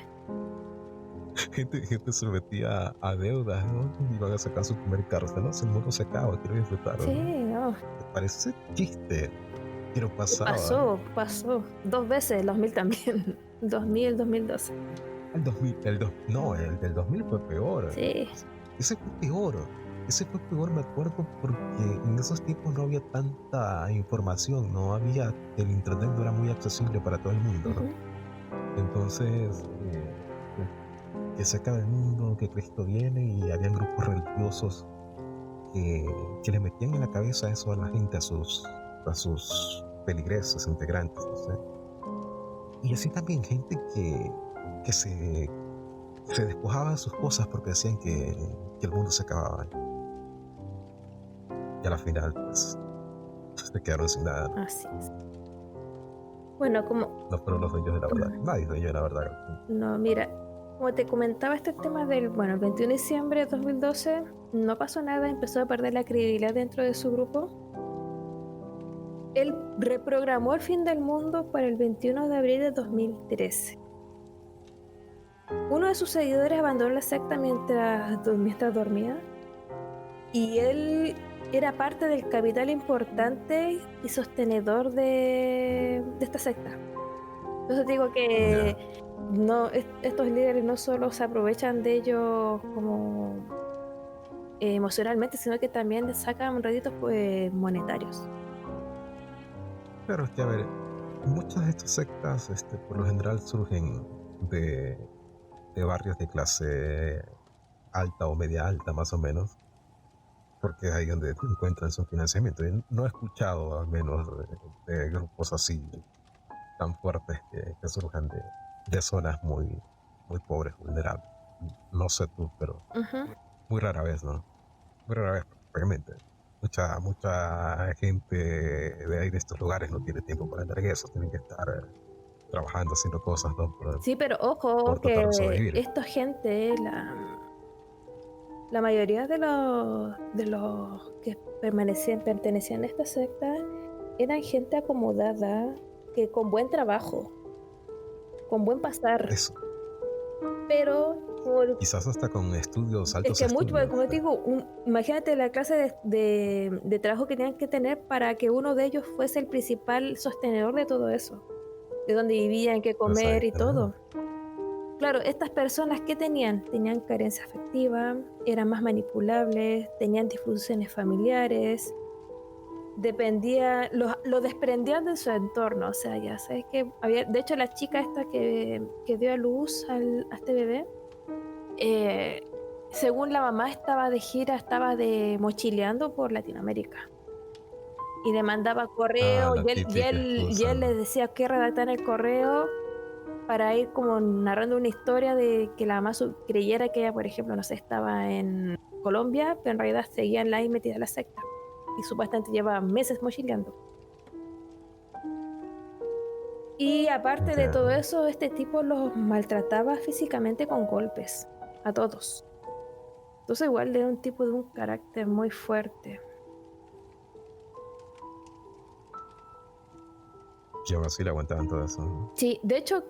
A: Gente se metía a deudas, ¿no? Iban a sacar su primer carro. O sea, no, si el mundo se acaba, quiero disfrutar,
C: Sí,
A: ¿no?
C: no.
A: Parece chiste, pero
C: Y
A: pasaba.
C: pasó 2 veces, el 2000 también. 2000, 2012.
A: El 2000, no, el del 2000 fue peor.
C: Sí,
A: Ese fue peor. Ese fue peor, me acuerdo, porque en esos tiempos no había tanta información, no había, el internet no era muy accesible para todo el mundo, ¿no?
C: ujú.
A: Entonces, que se acaba el mundo, que Cristo viene, y habían grupos religiosos que le metían en la cabeza eso a la gente, a sus feligreses, integrantes, no sé. Y así también gente que se despojaba de sus cosas porque decían que el mundo se acababa. Y a la final, pues, se quedaron sin nada.
C: Así es. Bueno, como...
A: No fueron los dueños de la verdad. Nadie es dueño de la verdad.
C: No, mira, como te comentaba, este tema del, bueno, el 21 de diciembre de 2012 no pasó nada, empezó a perder la credibilidad dentro de su grupo. Él reprogramó el fin del mundo para el 21 de abril de 2013. Uno de sus seguidores abandonó la secta mientras dormía, y él era parte del capital importante y sostenedor de esta secta. Entonces digo que no, estos líderes no solo se aprovechan de ellos como emocionalmente, sino que también les sacan réditos pues, monetarios.
A: Pero es que, a ver, muchas de estas sectas, por lo general surgen de, de barrios de clase alta o media alta, más o menos, porque es ahí donde encuentran su financiamiento. Y no he escuchado, al menos, de grupos así tan fuertes que surjan de zonas muy, muy pobres, vulnerables. No sé tú, pero muy rara vez, ¿no? Muy rara vez, prácticamente. Mucha gente de ahí, de estos lugares, no tiene tiempo para andar en eso, tienen que estar trabajando, haciendo cosas, ¿no?
C: Sí, pero ojo
A: Por tratar de
C: que
A: sobrevivir.
C: esta gente, la mayoría de los que pertenecían a esta secta eran gente acomodada, que con buen trabajo, con buen pasar,
A: Eso.
C: pero
A: Quizás hasta con estudios,
C: es
A: altos
C: que mucho,
A: estudios.
C: como te digo, imagínate la clase de trabajo que tenían que tener para que uno de ellos fuese el principal sostenedor de todo eso, de donde vivían, qué comer y todo. Claro, estas personas que tenían carencia afectiva, eran más manipulables, tenían disfunciones familiares, lo desprendían de su entorno. O sea, ya sabes que había, de hecho, la chica esta que dio a luz a este bebé, según la mamá, estaba de gira, estaba de mochileando por Latinoamérica y le mandaba correo,
A: La típica
C: y
A: excusa,
C: él le
A: ¿no?
C: decía qué redactar en el correo para ir como narrando una historia de que la mamá creyera que ella, por ejemplo, no sé, estaba en Colombia, pero en realidad seguía en la metida en la secta y supuestamente lleva meses mochileando. Y aparte de todo eso, este tipo los maltrataba físicamente con golpes a todos. Entonces igual era un tipo de un carácter muy fuerte.
A: Y aún así le aguantaban todo eso, ¿no?
C: Sí, de hecho,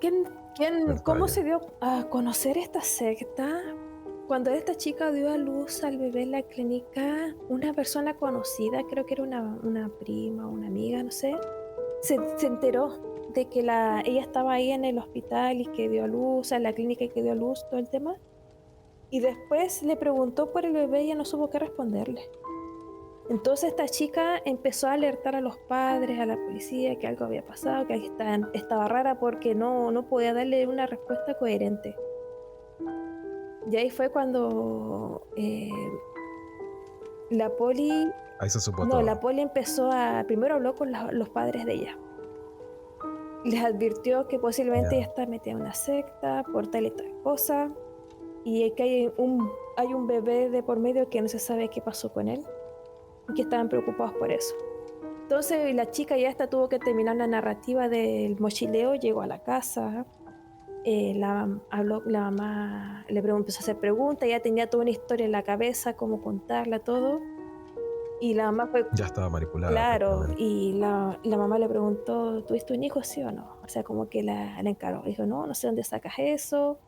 C: ¿cómo
A: Vaya.
C: se dio a conocer esta secta? Cuando esta chica dio a luz al bebé en la clínica, una persona conocida, creo que era una prima o una amiga, no sé, se enteró de que ella estaba ahí en el hospital y que dio a luz, en la clínica y que dio a luz, todo el tema. Y después le preguntó por el bebé y ella no supo qué responderle. Entonces esta chica empezó a alertar a los padres, a la policía, que algo había pasado, que estaba rara porque no podía darle una respuesta coherente. Y ahí fue cuando la poli...
A: Ahí se supo
C: No,
A: todo.
C: la poli empezó a... Primero habló con los padres de ella. Les advirtió que posiblemente ella está metida en una secta por tal y tal cosa. Y que hay un bebé de por medio que no se sabe qué pasó con él. Y que estaban preocupados por eso. Entonces la chica ya tuvo que terminar la narrativa del mochileo, llegó a la casa, la mamá empezó a hacer preguntas, ella tenía toda una historia en la cabeza, cómo contarla, todo. Y la mamá fue,
A: Ya estaba manipulada.
C: claro, y la mamá le preguntó, ¿tuviste un hijo, sí o no? O sea, como que la encaró. Dijo, no sé dónde sacas eso.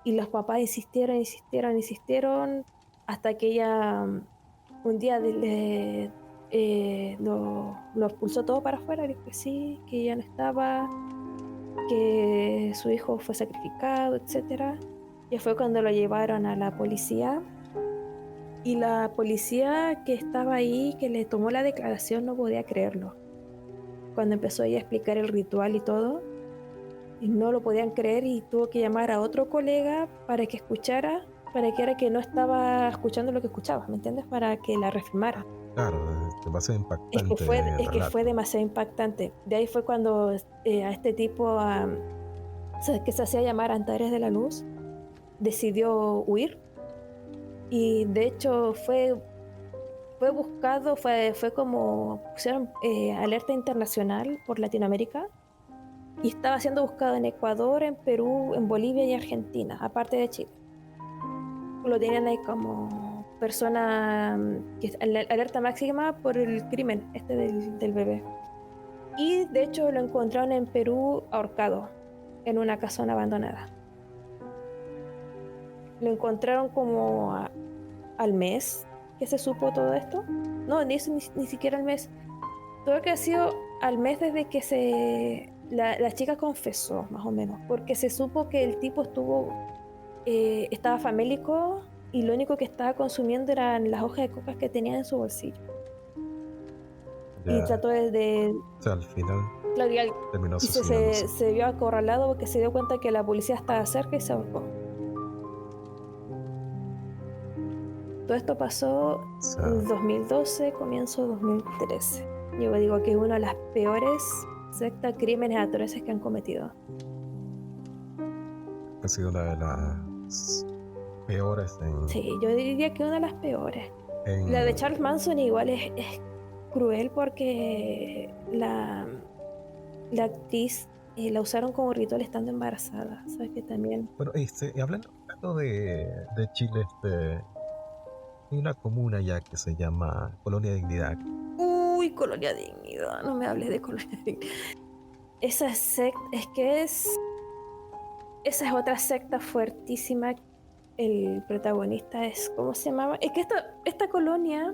C: Y los papás insistieron, hasta que ella un día lo expulsó todo para afuera. Dijo que sí, que ella no estaba, que su hijo fue sacrificado, etcétera. Y fue cuando lo llevaron a la policía. Y la policía que estaba ahí, que le tomó la declaración, no podía creerlo. Cuando empezó ella a explicar el ritual y todo. y no lo podían creer y tuvo que llamar a otro colega para que escuchara, para que era que no estaba escuchando lo que escuchaba, ¿me entiendes? Para que la reafirmara.
A: Claro, va a ser
C: Es que
A: impactante
C: fue,
A: en el
C: es que fue
A: relato.
C: demasiado impactante. De ahí fue cuando a este tipo que se hacía llamar Antares de la Luz decidió huir y de hecho fue buscado, fue como pusieron alerta internacional por Latinoamérica y estaba siendo buscado en Ecuador, en Perú, en Bolivia y Argentina, aparte de Chile. Lo tenían ahí como persona alerta máxima por el crimen del bebé. Y de hecho lo encontraron en Perú ahorcado en una casona abandonada. Lo encontraron como al mes que se supo todo esto. No, ni siquiera al mes. Todo lo que ha sido al mes desde que la chica confesó, más o menos, porque se supo que el tipo estaba famélico y lo único que estaba consumiendo eran las hojas de coca que tenía en su bolsillo. Y
A: Ya,
C: trató
A: o sea, al final
C: claro,
A: terminó
C: y
A: suicidándose.
C: se vio acorralado porque se dio cuenta que la policía estaba cerca y se ahorcó. Todo esto pasó
A: O sea,
C: en 2012, comienzo 2013. Yo digo que es una de las peores sectas, crímenes atroces que han cometido.
A: ha sido una de las peores
C: Sí, yo diría que una de las peores.
A: en
C: La de Charles Manson igual es cruel porque la actriz la usaron como ritual estando embarazada. ¿Sabes que también?
A: bueno, y hablando de Chile, hay una comuna ya que se llama Colonia Dignidad.
C: Uy, Colonia Dignidad, no me hables de Colonia Dignidad. Esa secta, esa es otra secta fuertísima. El protagonista es, ¿cómo se llamaba? Es que esta colonia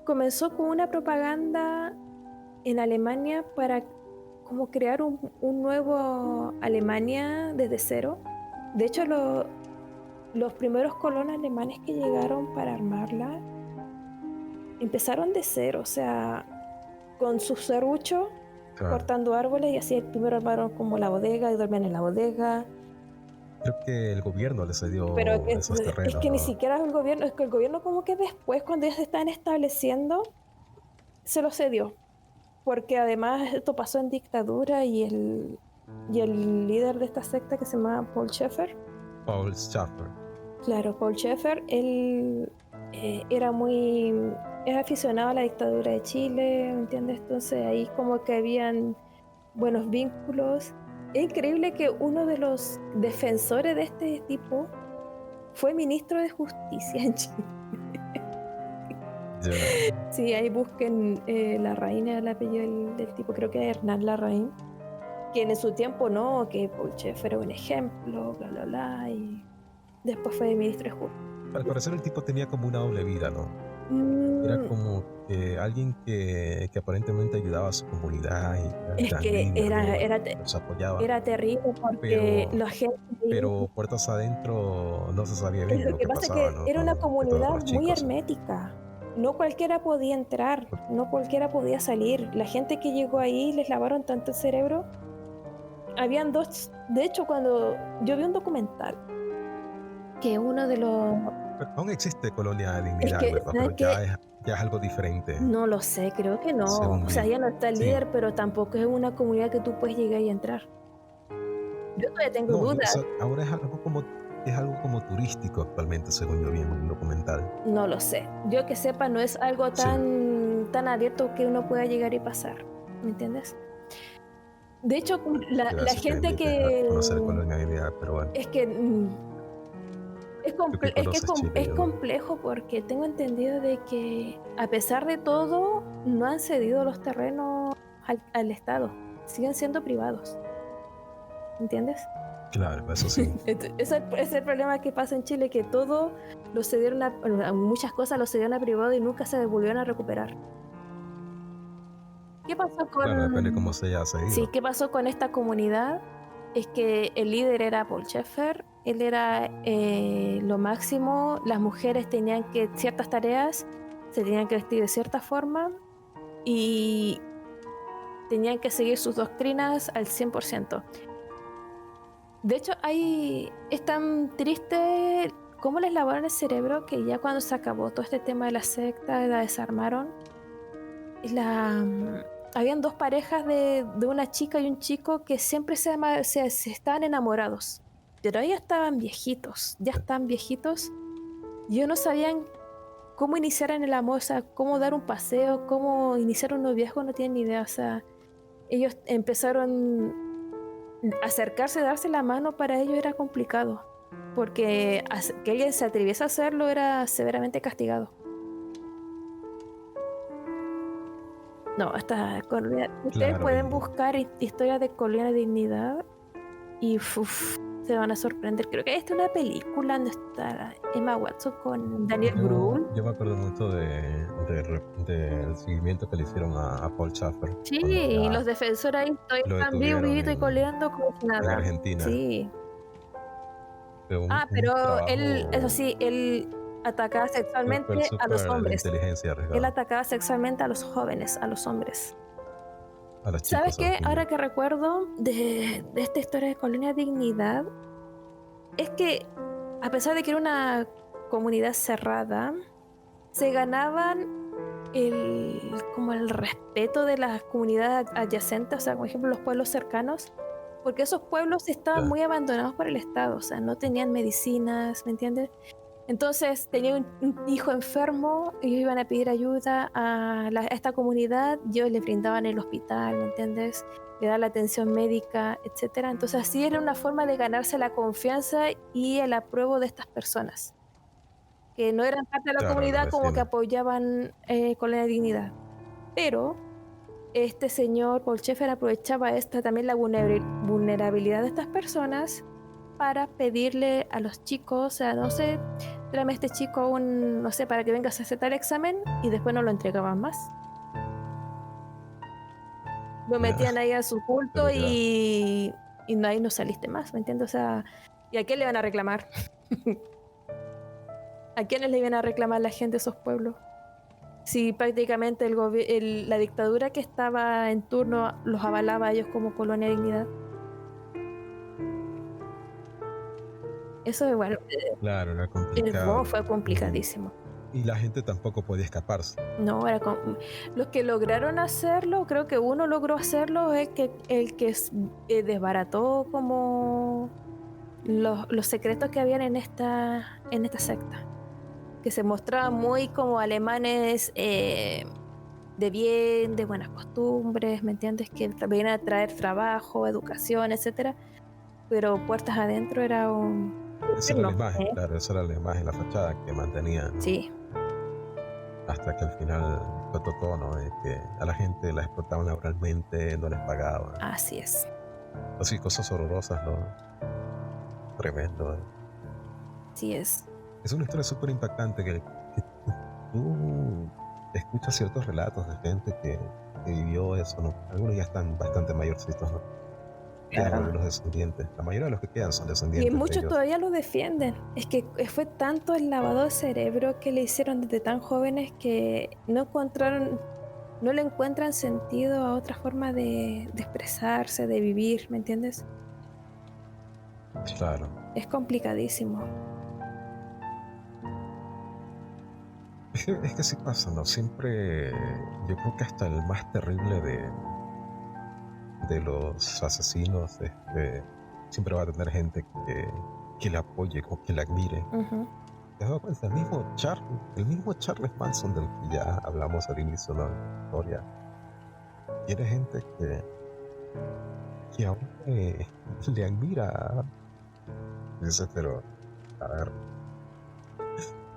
C: comenzó con una propaganda en Alemania para como crear un nuevo Alemania desde cero. De hecho, los primeros colonos alemanes que llegaron para armarla empezaron de cero, o sea, con su serrucho,
A: Claro,
C: cortando árboles y así primero armaron como la bodega y dormían en la bodega.
A: creo que el gobierno le
C: Pero
A: cedió esos
C: es
A: terrenos,
C: que ni
A: ¿no?
C: siquiera el gobierno, es que el gobierno como que después, cuando ya se están estableciendo, se lo cedió. Porque además esto pasó en dictadura y el líder de esta secta que se llama Paul Schaeffer,
A: Paul Schaffer.
C: claro, Paul Schaeffer, él era aficionado a la dictadura de Chile, ¿me entiendes? Entonces ahí como que habían buenos vínculos. Es increíble que uno de los defensores de este tipo fue ministro de Justicia en Chile.
A: Ya,
C: Sí, ahí busquen Larraín, el apellido del tipo, creo que es Hernán Larraín, que en su tiempo no, que Paul Schaeffer era un ejemplo, bla, bla, bla, y después fue ministro de Justicia.
A: al parecer el tipo tenía como una doble vida, ¿no? Era
C: Mm,
A: como que alguien que aparentemente ayudaba a su comunidad y era un
C: es
A: gran
C: que
A: líder, ¿no? Los apoyaba,
C: era terrible porque
A: pero,
C: la gente ahí,
A: pero puertas adentro no se sabía bien
C: lo
A: lo
C: que
A: que
C: pasa es
A: pasaba,
C: que
A: ¿no?
C: era una
A: De todo con
C: comunidad
A: los
C: muy
A: chicos.
C: hermética. No cualquiera podía entrar, no cualquiera podía salir. La gente que llegó ahí les lavaron tanto el cerebro. Habían dos, de hecho, cuando yo vi un documental que uno de los,
A: Pero aún existe Colonia de
C: es
A: Dignidad,
C: que,
A: ¿verdad?
C: ¿sabes
A: Pero
C: qué?
A: ya es algo diferente,
C: No lo sé, creo que no.
A: según
C: O sea,
A: vi.
C: ya no está el
A: Sí,
C: líder, pero tampoco es una comunidad que tú puedes llegar y entrar. Yo todavía tengo
A: no, o
C: dudas.
A: sea, ahora es algo como turístico actualmente, según yo vi en un documental.
C: No lo sé. Yo que sepa, no es algo
A: Sí,
C: tan abierto que uno pueda llegar y pasar. ¿Me entiendes? De hecho,
A: debe
C: la
A: ser que me
C: gente
A: invites a
C: que
A: conocer Colonia de Dignidad, pero bueno,
C: es que
A: tú que conoces Chile,
C: es
A: yo no.
C: complejo porque tengo entendido de que a pesar de todo no han cedido los terrenos al Estado, siguen siendo privados, ¿entiendes?
A: Claro, eso sí.
C: Es el problema que pasa en Chile, que todo lo cedieron muchas cosas lo cedieron a privado y nunca se volvieron a recuperar. ¿Qué pasó
A: Claro, depende de cómo
C: con
A: se haya
C: Sí,
A: cedido.
C: qué pasó con esta comunidad? Es que el líder era Paul Schaeffer, él era lo máximo, las mujeres tenían que, ciertas tareas, se tenían que vestir de cierta forma y tenían que seguir sus doctrinas al 100%. De hecho, es tan triste cómo les lavaron el cerebro que ya cuando se acabó todo este tema de la secta, la desarmaron, habían dos parejas de una chica y un chico que siempre se estaban enamorados, pero ellos ya estaban viejitos, y ellos no sabían cómo iniciar en el amor, o sea, cómo dar un paseo, cómo iniciar un noviazgo, no tienen ni idea, o sea, ellos empezaron a acercarse, darse la mano, para ellos era complicado, porque que alguien se atreviese a hacerlo era severamente castigado. No, ustedes
A: Claro,
C: pueden
A: y
C: buscar historias de Colonia Dignidad y se van a sorprender. Creo que esta es una película donde está Emma Watson con Daniel Brühl.
A: yo me acuerdo mucho del seguimiento que le hicieron a Paul Schaffer
C: Sí,
A: cuando
C: y
A: ya
C: los defensores ahí
A: lo
C: están
A: detuvieron
C: vivito y coleando como si
A: en
C: nada.
A: Argentina.
C: Sí.
A: Fue un
C: Pero él, eso
A: trabajo
C: sí, él atacaba sexualmente a los
A: súper de
C: hombres.
A: inteligencia
C: Él
A: arriesgado.
C: atacaba sexualmente a los jóvenes, a los hombres.
A: A los
C: ¿Sabes
A: chicos, a los
C: qué? Ahora
A: niños.
C: que recuerdo de esta historia de Colonia Dignidad, es que a pesar de que era una comunidad cerrada, se ganaban como el respeto de las comunidades adyacentes, o sea, por ejemplo, los pueblos cercanos, porque esos pueblos estaban
A: Ya,
C: muy abandonados por el Estado, o sea, no tenían medicinas, ¿me entiendes? Entonces tenía un hijo enfermo, ellos iban a pedir ayuda a esta comunidad, ellos le brindaban el hospital, ¿me entiendes? Le daban la atención médica, etcétera. Entonces así era una forma de ganarse la confianza y el apruebo de estas personas, que no eran parte de la
A: claro, los
C: comunidad, como que
A: vecinos.
C: apoyaban con la dignidad. Pero este señor Paul Schaeffer aprovechaba también la vulnerabilidad de estas personas para pedirle a los chicos, o sea, no sé, tráeme a este chico no sé, para que vengas a hacer tal examen, y después no lo entregaban más. Lo
A: Ya,
C: metían ahí a su culto
A: pero ya,
C: y no, ahí no saliste más, ¿me entiendes? O sea, ¿y a quién le van a reclamar? ¿A quiénes le iban a reclamar la gente de esos pueblos? Si prácticamente la dictadura que estaba en turno los avalaba a ellos como colonia de dignidad. Eso, bueno,
A: claro, era complicado.
C: fue complicadísimo.
A: Y la gente tampoco podía escaparse.
C: No, los que lograron hacerlo, creo que uno logró hacerlo, es que desbarató como los secretos que habían en esta secta, que se mostraban muy como alemanes de bien, de buenas costumbres, ¿me entiendes? Que venían a traer trabajo, educación, etcétera, pero puertas adentro era un
A: Esa era la
C: infierno,
A: imagen,
C: ¿eh?
A: claro, esa era la imagen, la fachada que mantenían, ¿no?
C: Sí,
A: Hasta que al final explotó todo, ¿no? De que a la gente la explotaban laboralmente, no les pagaban.
C: así es.
A: Así, cosas horrorosas, ¿no? Tremendo.
C: Así es.
A: Es una historia súper impactante que tú escuchas ciertos relatos de gente que vivió eso, ¿no? Algunos ya están bastante mayorcitos, ¿no? Quedan
C: Claro.
A: algunos descendientes. La mayoría de los que quedan son
C: Y
A: descendientes de
C: muchos
A: ellos.
C: todavía lo defienden. Es que fue tanto el lavado de cerebro que le hicieron desde tan jóvenes que no le encuentran sentido a otra forma de expresarse, de vivir, ¿me entiendes?
A: Claro.
C: Es complicadísimo.
A: Es que sí pasa, ¿no? Siempre, yo creo que hasta el más terrible de los asesinos, siempre va a tener gente que le apoye o que le admire.
C: Ujú.
A: ¿Te has dado cuenta? El mismo Charles Manson del que ya hablamos al inicio de la historia, tiene gente que aún le admira. Dice, pero a ver,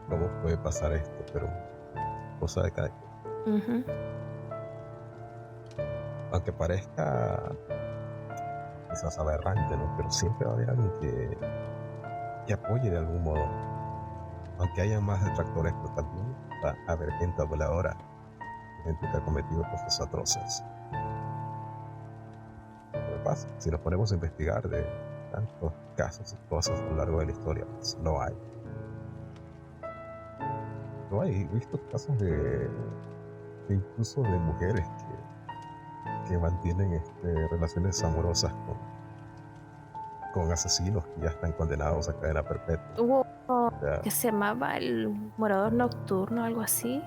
A: ¿cómo puede pasar esto? Pero cosa de cada quien.
C: Ujú.
A: Aunque parezca quizás aberrante, ¿no? Pero siempre va a haber alguien que apoye de algún modo. Aunque haya más detractores, pero también va a haber gente voladora, gente que ha cometido cosas atroces. ¿Qué pasa? Si nos ponemos a investigar de tantos casos y cosas a lo largo de la historia, pues no hay. No hay. He visto casos de incluso de mujeres que mantienen relaciones amorosas con asesinos que ya están condenados a cadena perpetua.
C: Hubo
A: O sea,
C: que se llamaba el morador nocturno, algo así,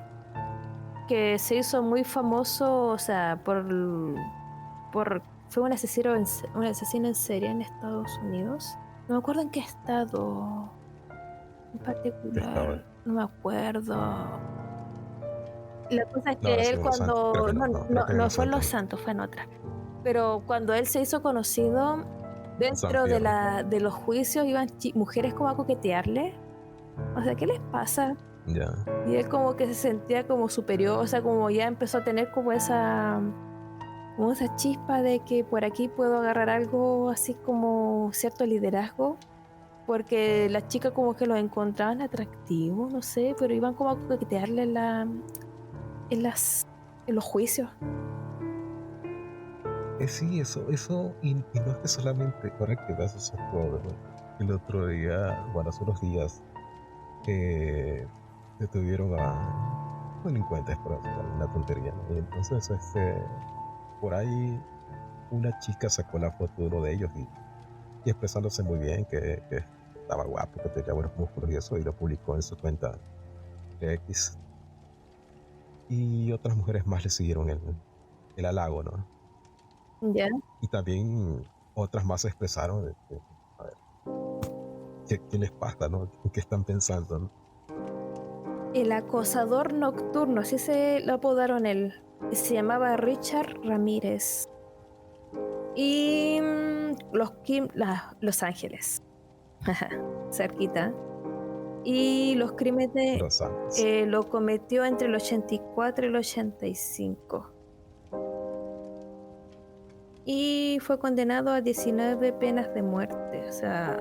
C: que se hizo muy famoso, o sea, fue un asesino en serie en Estados Unidos. No me acuerdo en qué estado en
A: ¿qué estado es?
C: particular, no me acuerdo. La cosa es
A: No habrá
C: que él
A: sido en Los Santos. Creo
C: cuando,
A: que no,
C: no,
A: no, creo
C: no,
A: que en
C: no
A: Los
C: fue en Los
A: Santos.
C: Santos, fue en otra. Pero cuando él se hizo conocido,
A: En San
C: dentro
A: Fierro.
C: de los juicios iban mujeres como a coquetearle. O sea, ¿qué les pasa?
A: Ya.
C: Y él como que se sentía como superior, o sea, como ya empezó a tener como esa chispa de que por aquí puedo agarrar algo así como cierto liderazgo, porque las chicas como que lo encontraban atractivo, no sé, pero iban como a coquetearle en los juicios.
A: Sí, eso, y no es que solamente, ahora que das esos juegos, ¿no? El otro día, bueno, hace unos días, detuvieron a delincuentes por hacer una tontería, ¿no? Y entonces, por ahí, una chica sacó la foto de uno de ellos y expresándose muy bien, que estaba guapo, que tenía buenos músculos y eso, y lo publicó en su cuenta de X. Y otras mujeres más le siguieron el halago, ¿no?
C: Ya.
A: Y también otras más se expresaron de que, a ver, ¿qué les pasa, no? ¿Qué están pensando, no?
C: El acosador nocturno, así se lo apodaron él. Se llamaba Richard Ramírez. Y Los Ángeles. Cerquita. Y los crímenes
A: Los Santos.
C: lo cometió entre el 84 y el 85. Y fue condenado a 19 penas de muerte. O sea,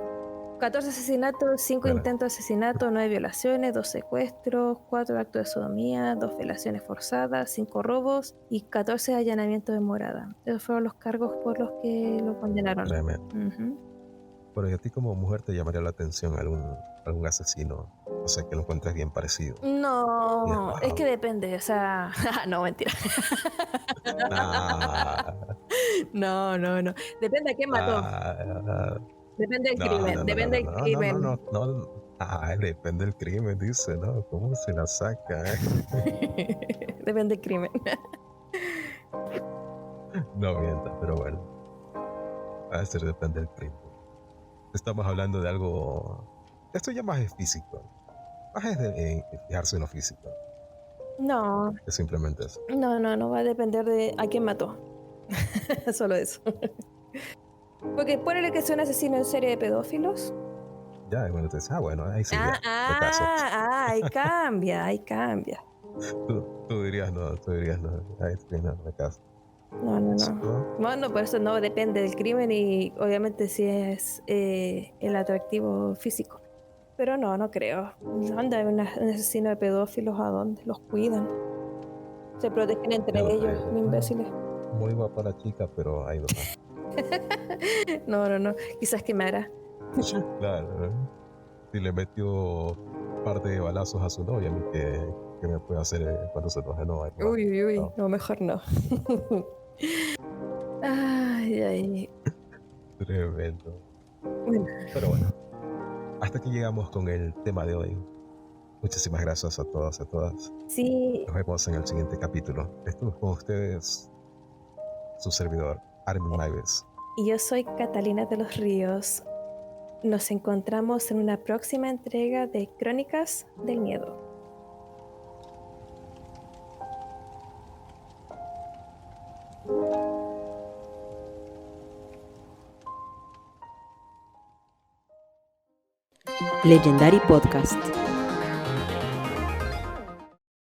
C: 14 asesinatos, 5
A: Bueno,
C: intentos de asesinato, 9 violaciones, 2 secuestros, 4 actos de sodomía, 2 violaciones forzadas, 5 robos y 14 allanamientos de morada. Esos fueron los cargos por los que lo condenaron.
A: tremendo.
C: Ujú.
A: Pero ¿y a ti como mujer te llamaría la atención algún asesino? O sea, que lo encuentres bien parecido. Y es,
C: No, es que
A: wow.
C: depende, o sea, no, mentira.
A: Ah,
C: No, no, no. Depende a quién mató.
A: ah,
C: Depende del
A: no,
C: crimen,
A: no, no, no,
C: depende
A: no,
C: del
A: no, no, no,
C: crimen.
A: no, no. Ah, depende del crimen, dice, ¿no? ¿Cómo se la saca,
C: Depende del crimen.
A: No mienta, pero bueno, a veces depende del crimen. Estamos hablando de algo. Esto ya más es físico. Más es de fijarse en lo físico.
C: No,
A: Es simplemente eso.
C: no va a depender de a quién mató. Solo eso. Porque ponele que sea un asesino en serie de pedófilos.
A: Ya, y bueno, te dices, bueno, ahí sí ya, de caso.
C: Ahí cambia, ahí cambia.
A: Tú dirías no, ahí sí no, de caso.
C: No, no,
A: ¿Sí,
C: no.
A: no?
C: Bueno, por eso no depende del crimen y obviamente si es el atractivo físico. Pero no, no creo. Anda, un asesino de pedófilos, ¿a dónde? Los cuidan. Se protegen entre
A: Ya lo
C: ellos,
A: creo.
C: los imbéciles.
A: Muy guapa la chica, pero ahí nomás.
C: No, no, no. Quizás que me hará.
A: Claro, ¿no? Si le metió un par de balazos a su novia, a mí que me puede hacer cuando se enoje, no, ahí nomás.
C: Uy, uy, uy.
A: No,
C: No, mejor no. Ay, ay.
A: tremendo.
C: Bueno,
A: Pero bueno, hasta aquí llegamos con el tema de hoy. Muchísimas gracias a todos y a todas.
C: sí.
A: Nos vemos en el siguiente capítulo. Estuve con ustedes, su servidor, Armin Maives.
C: Y yo soy Catalina de los Ríos. Nos encontramos en una próxima entrega de Crónicas del Miedo.
D: Legendary Podcast.